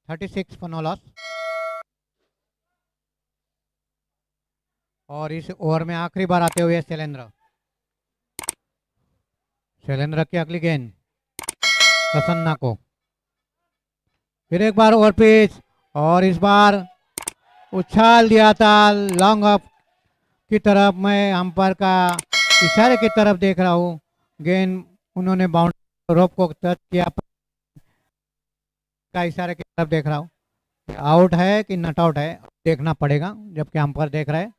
36 फॉर नो लॉस। और इस ओवर में आखिरी बार आते हुए शैलेंद्र। शैलेंद्र की अगली गेंद प्रसन्ना को। फिर एक बार ओवर पिच और इस बार उछाल दिया था लॉन्ग ऑफ की तरफ। मैं अंपायर का इशारे की तरफ देख रहा हूँ। गेंद उन्होंने बाउंड्री रोप को टच किया का इशारे की तरफ देख रहा हूँ। आउट है कि नॉट आउट है देखना पड़ेगा जबकि अंपायर देख रहे हैं।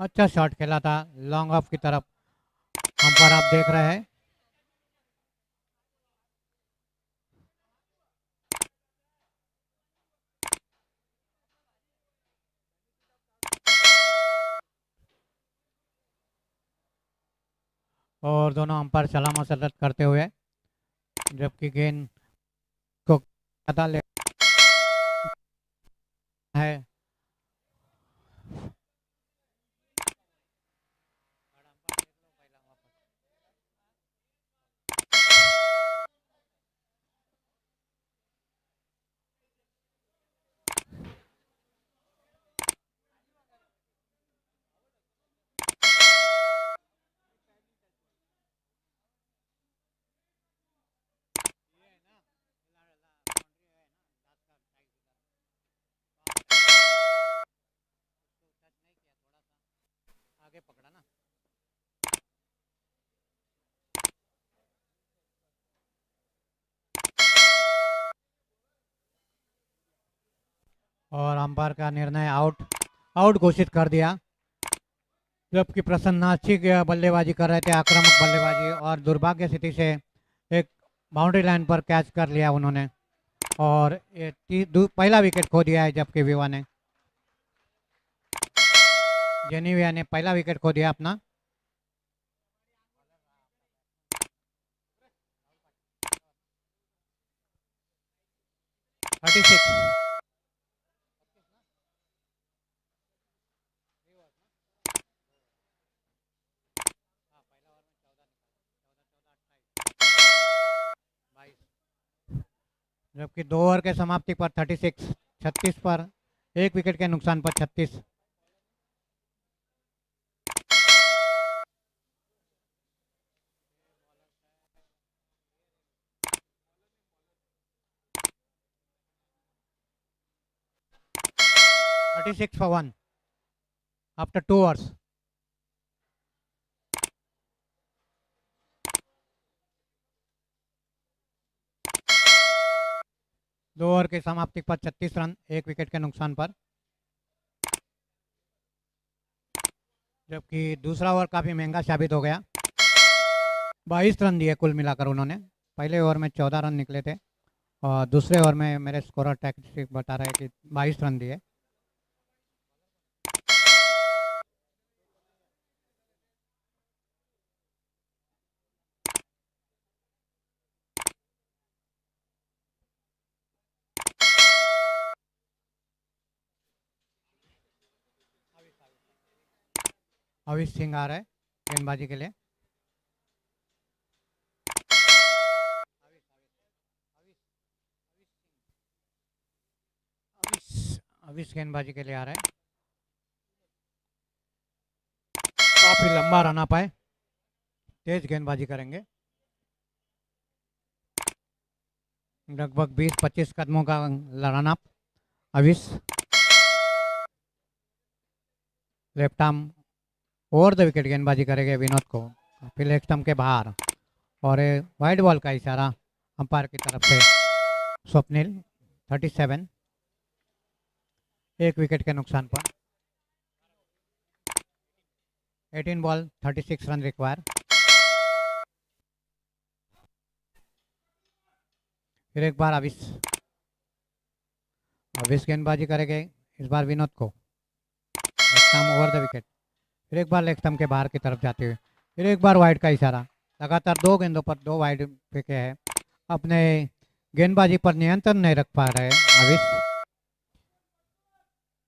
अच्छा शॉट खेला था लॉन्ग ऑफ की तरफ, अंपायर आप देख रहे हैं। और दोनों अंपायर सलाम मसरत करते हुए जबकि गेंद को है। आगे पकड़ा ना। और अंपायर का निर्णय आउट आउट घोषित कर दिया। जबकि प्रसन्ना अच्छी बल्लेबाजी कर रहे थे, आक्रामक बल्लेबाजी, और दुर्भाग्य स्थिति से एक बाउंड्री लाइन पर कैच कर लिया उन्होंने और पहला विकेट खो दिया है। जबकि विवा ने जेनीविया ने पहला विकेट खो दिया अपना। Thirty six. जबकि 2 ओवर के समाप्ति पर 36 36 पर 1 विकेट के नुकसान पर 36। for 1 after 2 overs। दो ओवर की समाप्ति पर 36 रन 1 विकेट के नुकसान पर। जबकि दूसरा ओवर काफ़ी महंगा साबित हो गया। 22 रन दिए कुल मिलाकर उन्होंने। पहले ओवर में 14 रन निकले थे और दूसरे ओवर में मेरे स्कोरर टैक्टिक्स बता रहे हैं कि 22 रन दिए। अविश सिंह आ रहा है गेंदबाजी के लिए। अविश गेंदबाजी के लिए आ रहा है। काफी लंबा रन अप है, तेज गेंदबाजी करेंगे। लगभग 20-25 कदमों का run up. Avish left arm over the wicket गेंदबाजी करेंगे विनोद को, फिर लेग स्टंप के बाहर, और वाइड बॉल का इशारा अंपायर की तरफ से स्वप्निल। 37, एक विकेट के नुकसान पर। 18 बॉल 36 रन रिक्वायर। फिर एक बार अविश गेंदबाजी करेंगे, इस बार विनोद को, leg stump over the wicket, फिर एक बार लेग स्टंप के बाहर की तरफ जाते हुए, फिर एक बार वाइड का इशारा। लगातार 2 गेंदों पर 2 वाइड फेंके हैं, अपने गेंदबाजी पर नियंत्रण नहीं रख पा रहे अविश।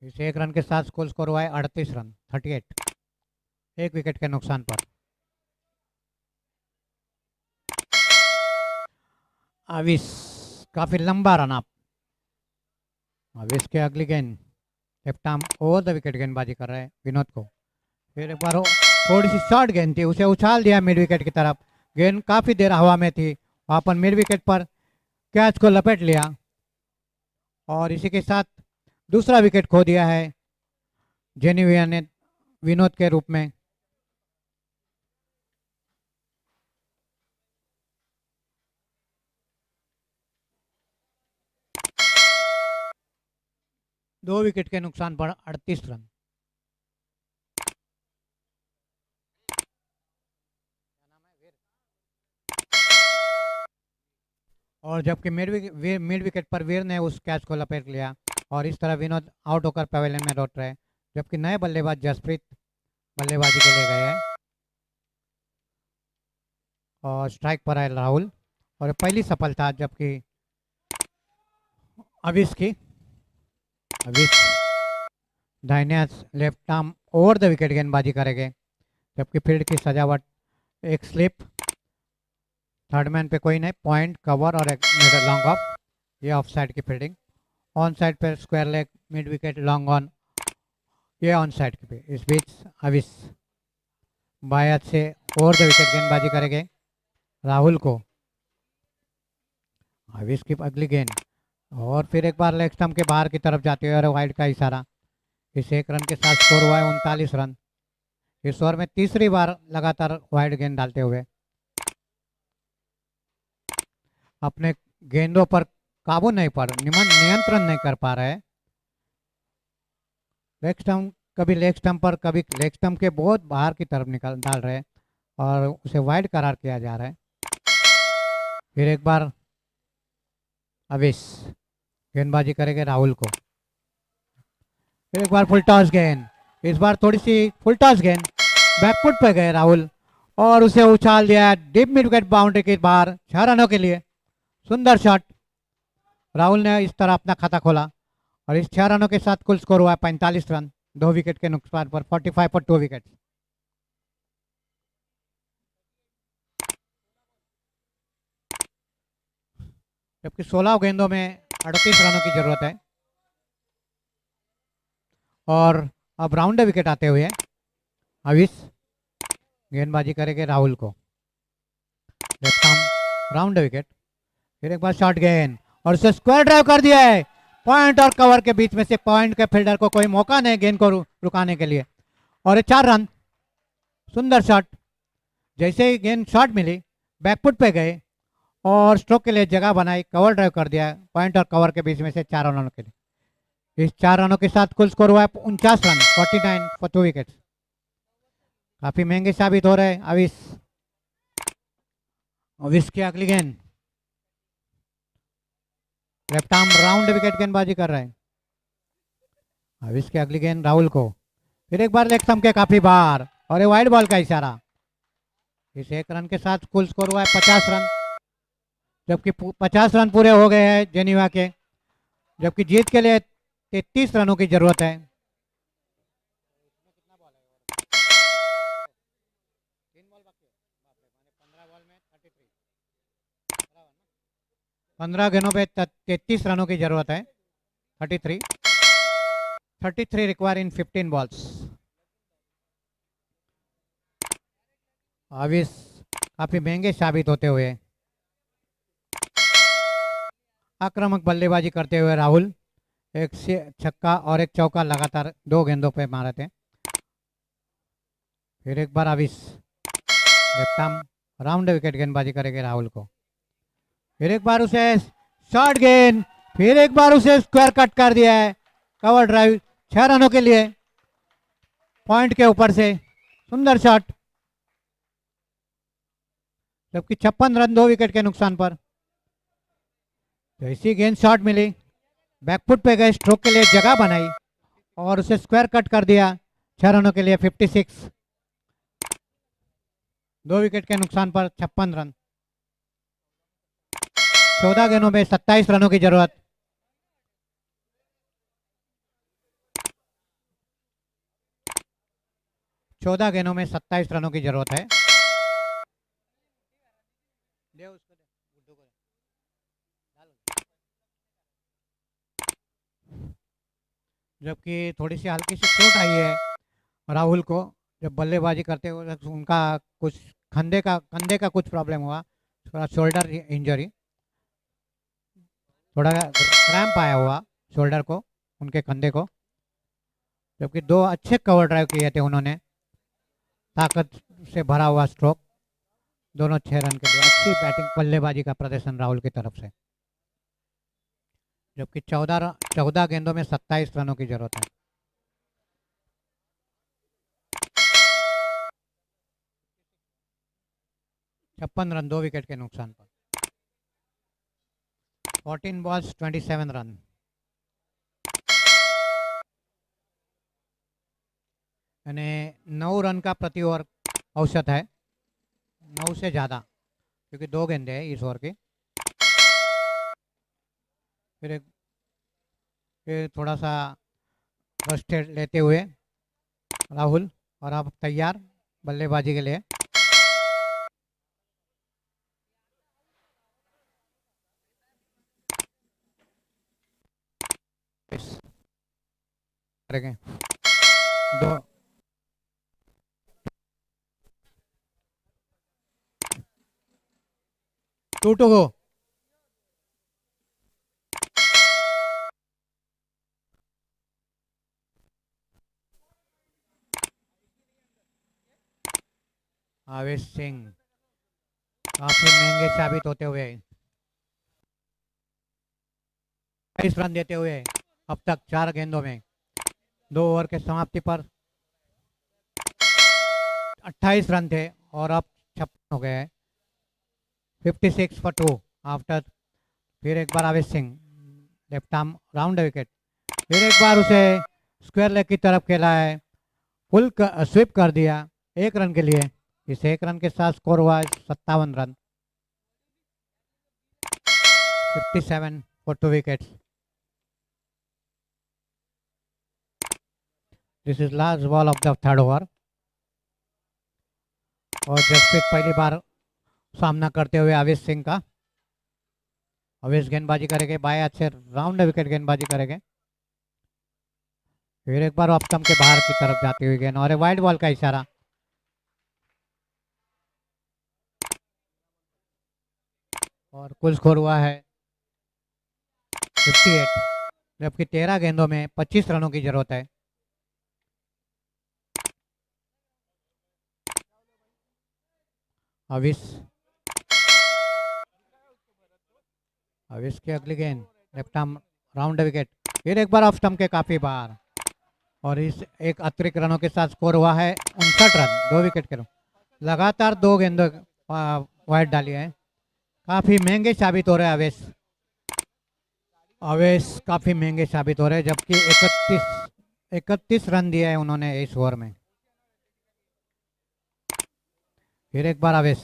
इस एक रन के साथ स्कोर हुआ है 38 रन 38, एक विकेट के नुकसान पर। अविश काफी लंबा रन अप। अविश के अगली गेंद left arm over the wicket गेंदबाजी कर रहे हैं विनोद को, फिर एक बार थोड़ी सी शॉर्ट गेंद थी, उसे उछाल दिया मिड विकेट की तरफ। गेंद काफी देर हवा में थी, वहां पर मिड विकेट पर कैच को लपेट लिया, और इसी के साथ दूसरा विकेट खो दिया है जेनीविया ने विनोद के रूप में। दो विकेट के नुकसान पर 38 रन। और जबकि मिड विकेट पर वीर ने उस कैच को लपेट लिया, और इस तरह विनोद आउट होकर पवेलियन में लौट रहे, जबकि नए बल्लेबाज जसप्रीत बल्लेबाजी के लिए गए हैं, और स्ट्राइक पर है राहुल, और पहली सफलता जबकि अविश की। अविश दाहिने left arm over the wicket गेंदबाजी करेंगे, जबकि फील्ड की सजावट एक स्लिप, थर्ड मैन पे कोई नहीं, पॉइंट कवर और एक लॉन्ग ऑफ, ये ऑफ साइड की फील्डिंग। ऑन साइड पे square leg mid wicket long on, ये ऑन साइड की पे। इस बीच अविश बायत से ओवर द विकेट गेंदबाजी करेंगे राहुल को। अविश की अगली गेंद, और फिर एक बार लेग स्टंप के बाहर की तरफ जाते हुए और वाइड का इशारा। इस एक रन के साथ स्कोर हुआ है 39 रन। इस ओवर में तीसरी बार लगातार वाइड गेंद डालते हुए अपने गेंदों पर काबू नहीं पा रहे, नियंत्रण नहीं कर पा रहे। लेग स्टंप, कभी लेग स्टंप पर, कभी लेग स्टंप के बहुत बाहर की तरफ निकाल डाल रहे, और उसे वाइड करार किया जा रहा है। फिर एक बार अविश गेंदबाजी करेंगे राहुल को, फिर एक बार फुल टॉस गेंद, इस बार थोड़ी सी फुल टॉस गेंद, बैकफुट पे गए राहुल, और उसे उछाल दिया डीप मिड विकेट बाउंड्री के बाहर 6 रनों के लिए। सुंदर शॉट, राहुल ने इस तरह अपना खाता खोला, और इस 6 रनों के साथ कुल स्कोर हुआ है 45 रन, 2 विकेट के नुकसान पर। 45 पर 2 विकेट। जबकि 16 गेंदों में 38 रनों की जरूरत है, और अब राउंड विकेट आते हुए अविश गेंदबाजी करेंगे राहुल को, लेफ्ट आर्म राउंड विकेट, फिर एक बार शॉर्ट गेंद, और उसे स्क्वायर ड्राइव कर दिया है। पॉइंट और कवर के बीच में से पॉइंट के फील्डर को कोई मौका नहीं गेंद को रुकाने के लिए, और 4 रन। सुंदर शॉट, जैसे ही गेंद शॉट मिली बैकफुट पे गए और स्ट्रोक के लिए जगह बनाई, कवर ड्राइव कर दिया, पॉइंट और कवर के बीच में से 4 रनों के लिए। इस 4 रनों के साथ कुल स्कोर हुआ है 49 रन, 49 फॉर 2 विकेट। काफी महंगे साबित हो रहे अविश। अविश की अगली गेंद, लेफ्ट आर्म राउंड विकेट गेंदबाजी कर रहे हैं अविश की अगली गेंद राहुल को, फिर एक बार लेग स्टंप के काफी बाहर, और वाइड बॉल का इशारा। इस एक रन के साथ कुल स्कोर हुआ है 50 रन, जबकि 50 रन पूरे हो गए हैं जेनीवा के, जबकि जीत के लिए 33 रनों की जरूरत है। 15 गेंदों पे 33 रनों की जरूरत है। 33 रिक्वायर इन 15 बॉल्स। अविश काफी महंगे साबित होते हुए आक्रामक बल्लेबाजी करते हुए राहुल, एक छक्का और एक चौका लगातार 2 गेंदों पे मारे थे, फिर एक बार आविश लेफ्ट आर्म राउंड विकेट गेंदबाजी करेंगे राहुल को। फिर एक बार उसे शॉर्ट गेंद, फिर एक बार उसे स्क्वायर कट कर दिया है। कवर ड्राइव 6 रनों के लिए, पॉइंट के ऊपर से सुंदर शॉट। जबकि 56 रन 2 विकेट के नुकसान पर। तो इसी गेंद शॉट मिली, बैकफुट पे गए, स्ट्रोक के लिए जगह बनाई और उसे स्क्वायर कट कर दिया 6 रनों के लिए 56। 2 विकेट के नुकसान पर 56 रन। 14 गेंदों में 27 रनों की जरूरत। चौदह गेंदों में 27 रनों की जरूरत है। जबकि थोड़ी सी हल्की सी चोट आई है राहुल को जब बल्लेबाजी करते हुए। उनका कुछ कंधे का कुछ प्रॉब्लम हुआ, थोड़ा शोल्डर इंजरी, थोड़ा क्रैम्प आया हुआ शोल्डर को, उनके कंधे को। जबकि 2 अच्छे कवर ड्राइव किए थे उन्होंने, ताकत से भरा हुआ स्ट्रोक, दोनों 6 रन के लिए। अच्छी बैटिंग बल्लेबाजी का प्रदर्शन राहुल की तरफ से। जबकि 14 गेंदों में 27 रनों की जरूरत है। छप्पन रन 2 विकेट के नुकसान पर। 14 बॉल्स 27 रन। यानी 9 रन का प्रति ओवर औसत है, 9 से ज़्यादा, क्योंकि 2 गेंदे हैं इस ओवर की। फिर थोड़ा सा रेस्ट लेते हुए राहुल, और अब तैयार बल्लेबाजी के लिए। करेंगे 2 to go। आवेश सिंह काफी महंगे साबित होते हुए 22 रन देते हुए अब तक 4 गेंदों में। 2 ओवर के समाप्ति पर 28 रन थे और अब 56 हो गए। 56 for 2 आफ्टर। फिर एक बार आवेश Singh left arm round wicket, फिर एक बार उसे स्क्वायर लेग की तरफ खेला है, फुल स्वीप कर दिया 1 रन के लिए। इस 1 रन के साथ स्कोर हुआ 57 run. 57 for 2 wickets। This is last ball of the third over. और जसप्रीत पहली बार सामना करते हुए आवेश सिंह का। आवेश गेंदबाजी करेंगे, बाएं हाथ से राउंड विकेट गेंदबाजी करेंगे। फिर एक बार ऑफ स्टंप के बाहर की तरफ जाती हुई गेंद और वाइड बॉल का इशारा। और कुल स्कोर हुआ है 58, जबकि 13 गेंदों में 25 रनों की जरूरत है। आवेश की अगली गेंद लेफ्ट आर्म राउंड विकेट, फिर एक बार ऑफ स्टंप के काफी बाहर। और इस एक अतिरिक्त रनों के साथ स्कोर हुआ है 59 रन 2 विकेट के। लगातार 2 गेंदों वाइड डाली है। काफी महंगे साबित हो रहे हैं आवेश काफी महंगे साबित हो रहे हैं। जबकि 31 रन दिए हैं उन्होंने इस ओवर में। फिर एक बार आवेश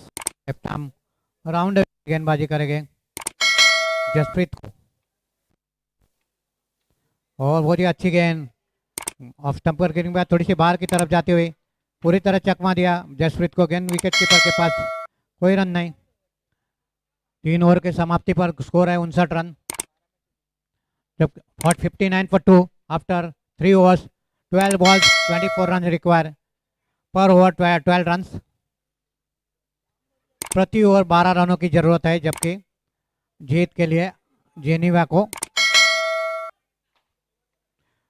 लेफ्ट आर्म राउंड गेंदबाजी करेंगे जसप्रीत को। और बहुत ही अच्छी गेंद ऑफ स्टंप पर गिरने के बाद थोड़ी सी बाहर की तरफ जाती हुई पूरी तरह चकमा दिया जसप्रीत को। गेंद विकेट कीपर के पास, कोई रन नहीं। 3 ओवर के समाप्ति पर स्कोर है 59 रन। जब 59 for 2 after 3 overs 12 balls 24 run require पर ओवर 12 रन। प्रति ओवर 12 रनों की जरूरत है, जबकि जीत के लिए जेनीवा को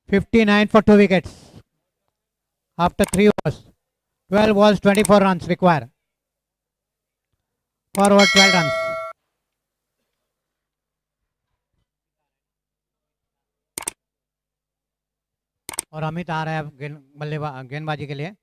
59 for 2 wickets after 3 overs 12 balls 24 runs require. Forward 12 runs. और अमित आ रहा है गेंदबाजी के लिए.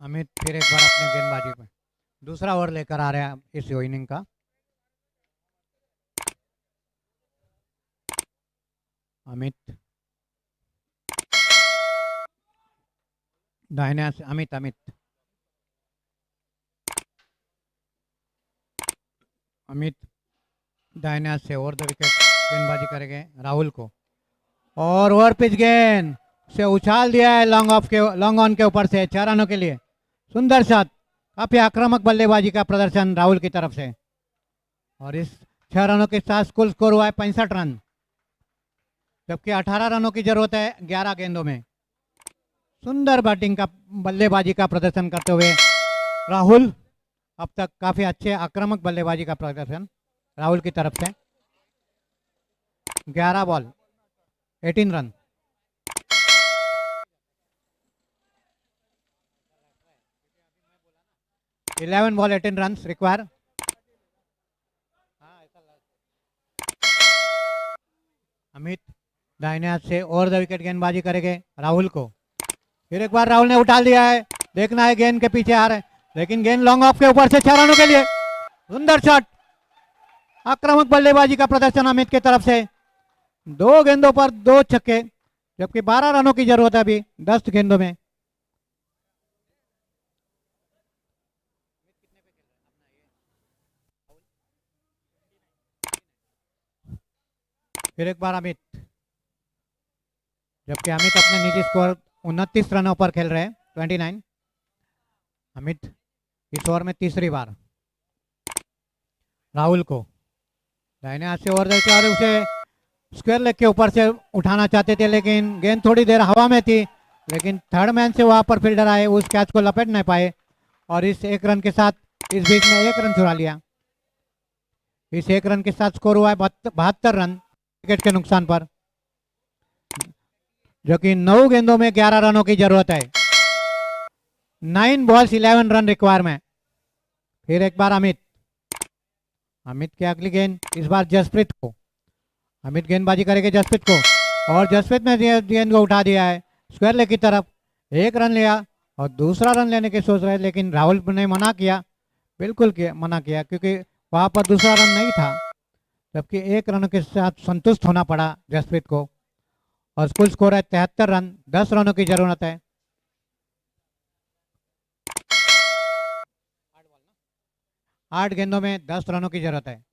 अमित फिर एक बार अपने गेंदबाजी पे दूसरा ओवर लेकर आ रहे हैं इस इनिंग का. अमित दाहिने हाथ से अमित अमित अमित दाहिने हाथ से ओवर द विकेट गेंदबाजी करेंगे राहुल को. और ओवर पिच गेंद से उछाल दिया है लॉन्ग ऑन के ऊपर से 4 रनों के लिए. सुंदर शॉट. काफी आक्रामक बल्लेबाजी का प्रदर्शन राहुल की तरफ से. और इस 6 रनों के साथ कुल स्कोर हुआ है 65 रन, जबकि 18 रनों की जरूरत है 11 गेंदों में. सुंदर बैटिंग का बल्लेबाजी का प्रदर्शन करते हुए राहुल. अब तक काफी अच्छे आक्रामक बल्लेबाजी का प्रदर्शन राहुल की तरफ से. 11 ball 18 run. Eleven ball 18 run require. Amit दाहिने हाथ से ओवर द विकेट गेंदबाजी करेंगे राहुल को. फिर एक बार राहुल ने उठा दिया है. देखना है गेंद के पीछे आ रहे, लेकिन गेंद लॉन्ग ऑफ के ऊपर से 6 रनों के लिए. सुंदर शॉट. आक्रामक बल्लेबाजी का प्रदर्शन अमित की तरफ से. 2 गेंदों पर 2 छक्के, जबकि 12 रनों की जरूरत है अभी 10 गेंदों में. फिर एक बार अमित, जबकि अमित अपने निजी स्कोर 29 रनों पर खेल रहे हैं 29. अमित इस ओवर में तीसरी बार राहुल को दाहिने हाथ से ओवर देते और उसे स्क्वायर लेग के ऊपर से उठाना चाहते थे, लेकिन गेंद थोड़ी देर हवा में थी, लेकिन थर्ड मैन से वहां पर फील्डर आए, उस कैच को लपेट नहीं पाए और इस 1 रन के साथ इस बीच में 1 रन चुरा लिया. इस 1 रन के साथ स्कोर हुआ है 72 रन विकेट के नुकसान पर, जो कि 9 गेंदों में 11 रनों की जरूरत है. 9 बॉल्स 11 रन रिक्वायर में. फिर एक बार अमित की अगली गेंद इस बार जसप्रीत को. अमित गेंदबाजी करेंगे जसप्रीत को और जसप्रीत ने गेंद को उठा दिया है स्क्वायर लेग की तरफ. 1 रन लिया और दूसरा रन लेने की सोच रहे, लेकिन राहुल ने मना किया. बिल्कुल मना किया, क्योंकि वहां पर दूसरा रन नहीं था, जबकि 1 रन के साथ संतुष्ट होना पड़ा जसप्रीत को. और कुल स्कोर है 73 रन. 10 रनों की जरूरत है. 8 गेंदों में 10 रनों की जरूरत है.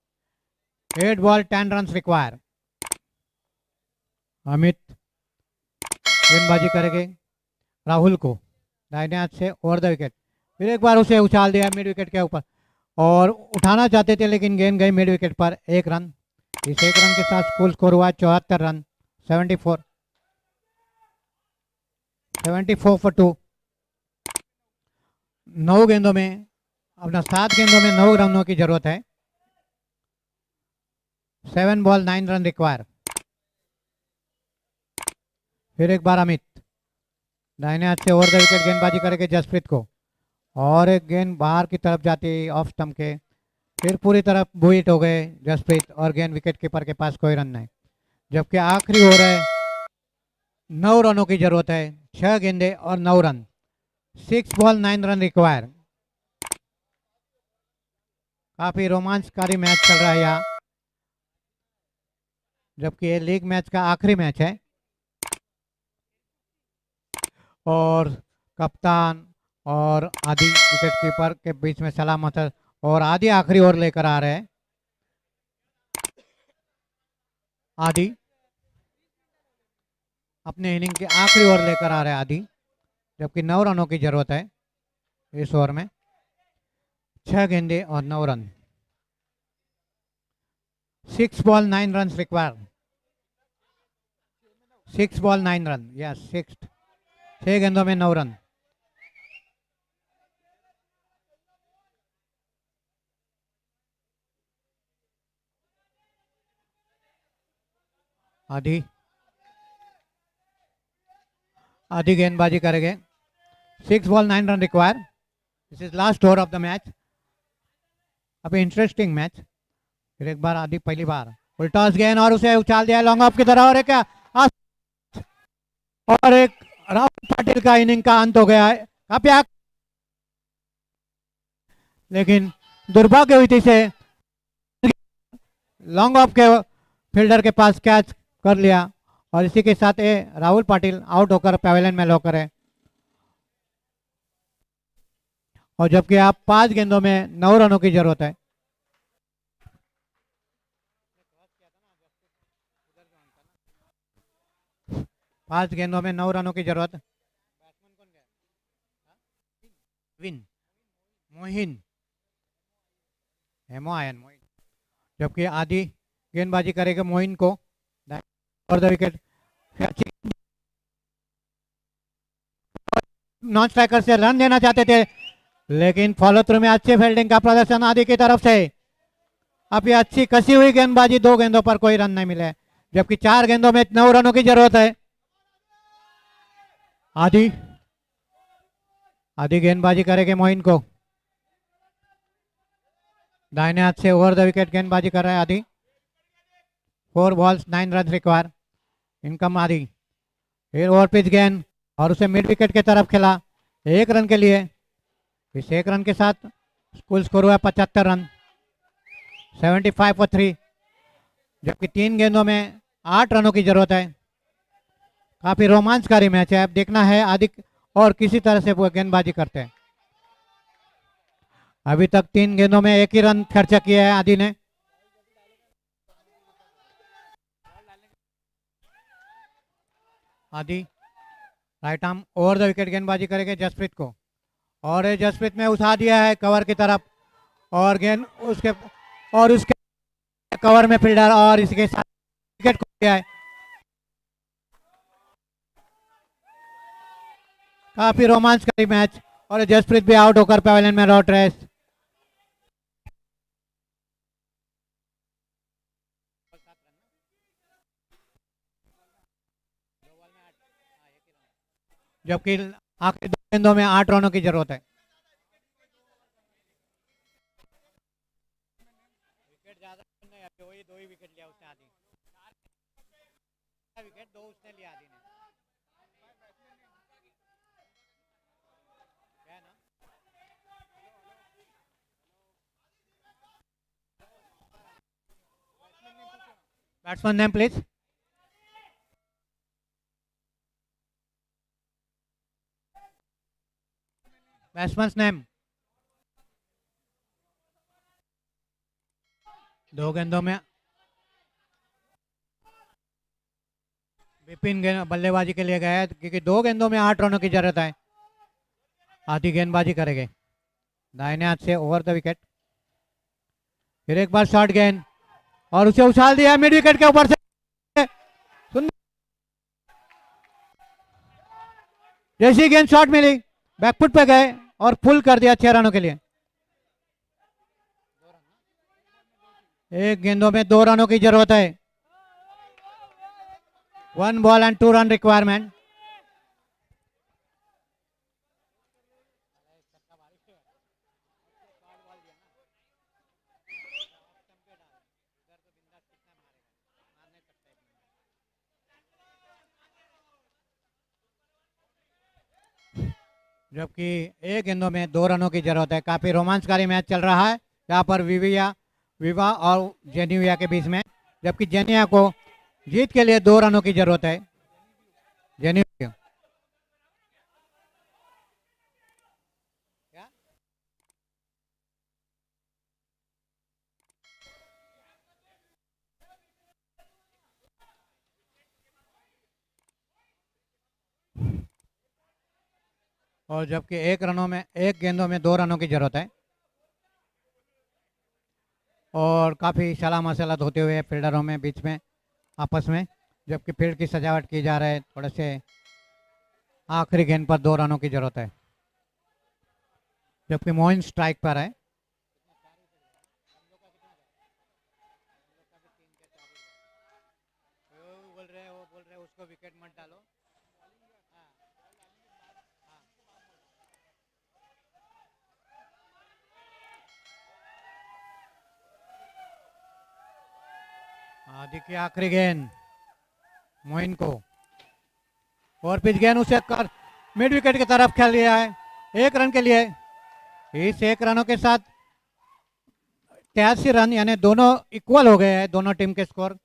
8 बॉल 10 रन रिक्वायर. अमित गेंदबाजी करेंगे राहुल को दाहिने हाथ से ओवर द विकेट. फिर एक बार उसे उछाल दिया मिड विकेट के ऊपर और उठाना चाहते थे, लेकिन गेंद गई मिड विकेट पर. 1 रन. इस 1 रन के साथ कुल स्कोर हुआ 74 रन. 74 फॉर 2. 9 गेंदों में अपना 7 गेंदों में 9 रनों की जरूरत है. 7 बॉल 9 रन रिक्वायर. फिर एक बार अमित दाहिने हाथ से ओवर द विकेट गेंदबाजी करेंगे जसप्रीत को और एक गेंद बाहर की तरफ जाती ऑफ स्टंप के. फिर पूरी तरफ बुहिट हो गए जसप्रीत और गेंद विकेट कीपर के पास कोई रन नहीं, जबकि आखिरी ओवर है. 9 रनों की जरूरत है. 6 गेंदे और 9 रन. 6 ball 9 run require. काफी रोमांचकारी मैच चल रहा है यहाँ, जबकि ये लीग मैच का आखिरी मैच है. और कप्तान और आदि विकेट कीपर के बीच में सलाह मशवरा और आदि आखिरी ओवर लेकर आ रहे हैं. आदि अपने इनिंग के आखिरी ओवर लेकर आ रहे हैं आदि, जबकि 9 रनों की जरूरत है इस ओवर में। 6 गेंदे और 9 run. 6 ball 9 run require. 6 ball 9 run, yes 6। 6 गेंदों में 9 रन। आधी आधी गेंदबाजी करेंगे। 6 ball 9 run require. This is last over of the match. अभी इंटरेस्टिंग मैच। फिर एक बार आधी पहली बार उल्टास गेंद और उसे उछाल दिया लॉन्ग ऑफ की तरह, और एक राहुल पाटिल का इनिंग का अंत हो गया है। काफी लेकिन दुर्भाग्य हुई थी से लॉन्ग ऑफ के फील्डर के पास कैच कर लिया, और इसी के साथ राहुल पाटिल आउट होकर पवेलियन में लॉकर है। और जबकि आप 5 गेंदों में 9 रनों की जरूरत है। पांच गेंदों में 9 रनों की जरूरत। Win Mohin haemo ion Mohin. जबकि आधी गेंदबाजी करेगा मोहिन को और द विकेट। नॉन स्ट्राइकर से रन देना चाहते थे, लेकिन फॉलो थ्रू में अच्छे फील्डिंग का प्रदर्शन आदि की तरफ से। अब ये अच्छी कसी हुई गेंदबाजी, 2 गेंदों पर कोई रन नहीं मिले, जबकि 4 गेंदों में 9 रनों की जरूरत है। आधी आधी गेंदबाजी करेंगे मोइन को। दाहिने हाथ से ओवर द विकेट गेंदबाजी कर रहे हैं आधी। 4 बॉल्स 9 रन रिक्वायर। इनकम आधी। फिर ओवर पिच गेंद और उसे मिड विकेट की तरफ खेला 1 रन के लिए। इस 1 रन के साथ कुल स्कोर हुआ 75 रन, 75 फॉर 3। जबकि 3 गेंदों में 8 रनों की जरूरत है। काफी रोमांचकारी मैच है। अब देखना है आदि और किसी तरह से वो गेंदबाजी करते हैं। अभी तक 3 गेंदों में 1 ही रन खर्चा किया है आदि ने। आदि right arm over the wicket गेंदबाजी करेंगे जसप्रीत को, और जसप्रीत ने उठा दिया है कवर की तरफ, और गेंद उसके कवर में फील्डर, और इसके साथ विकेट खो दिया है। काफी रोमांचकारी मैच, और जसप्रीत भी आउट होकर पवेलियन में लौट रहे। जबकि आखिरी 2 गेंदों में 8 रनों की जरूरत है। विकेट ज्यादा नहीं, अभी वही 2 ही विकेट लिया उसने आधी। 4 विकेट 2 उसने लिया आधी ने। Batsman name please. Batsman name. 2 गेंदों में विपिन बल्लेबाजी के लिए गए, क्योंकि 2 गेंदों में 8 रनों की जरूरत है। आधी गेंदबाजी करेंगे दाहिने हाथ से ओवर द विकेट। फिर एक बार शॉर्ट गेंद, और उसे उछाल दिया मिड विकेट के ऊपर से। जैसी गेंद शॉट मिली, बैकफुट पे गए और फुल कर दिया 6 रनों के लिए। 1 गेंदों में 2 रनों की जरूरत है। 1 बॉल एंड 2 रन रिक्वायरमेंट। जबकि 1 गेंदों में 2 रनों की जरूरत है। काफी रोमांचकारी मैच चल रहा है यहाँ पर विवा और जेनिया के बीच में, जबकि जेनिया को जीत के लिए 2 रनों की जरूरत है। जेनिया और जबकि एक गेंदों में 2 रनों की जरूरत है। और काफ़ी सलाह मशवरा होते हुए फील्डरों में बीच में आपस में, जबकि फील्ड की सजावट की जा रहा है, थोड़े से आखिरी गेंद पर 2 रनों की जरूरत है, जबकि मोइन स्ट्राइक पर है। वो बोल रहे उसको विकेट मत डालो। देखिए आखिरी गेंद मोइन को, और पिच गेंद उसे कर मिड विकेट की तरफ खेल दिया है 1 रन के लिए। इस 1 रनों के साथ 83 रन, यानी दोनों इक्वल हो गए हैं, दोनों टीम के स्कोर।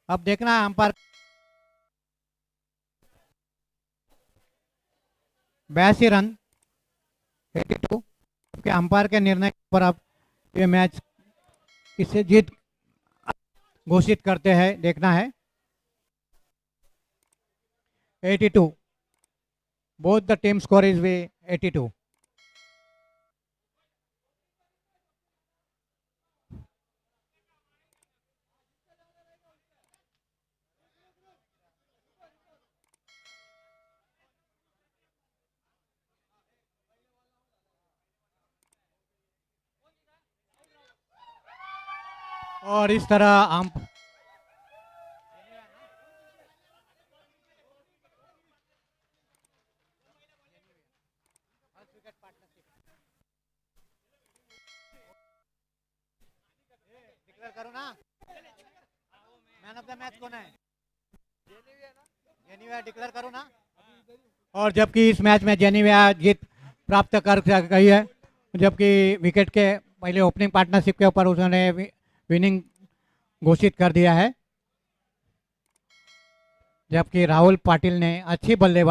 अब देखना है अंपायर 82 रन 82 के अंपायर के निर्णय पर अब ये मैच किसे जीत घोषित करते हैं, देखना है। 82, both the team score is 82। और इस तरह डिक्लेयर करो ना, मैन ऑफ द मैच कौन है? जेनीविया डिक्लेयर करो ना। और जबकि इस मैच में जेनीविया जीत प्राप्त कर गई है, जबकि विकेट के पहले ओपनिंग पार्टनरशिप के ऊपर उसने विनिंग घोषित कर दिया है, जबकि राहुल पाटिल ने अच्छी बल्लेबाजी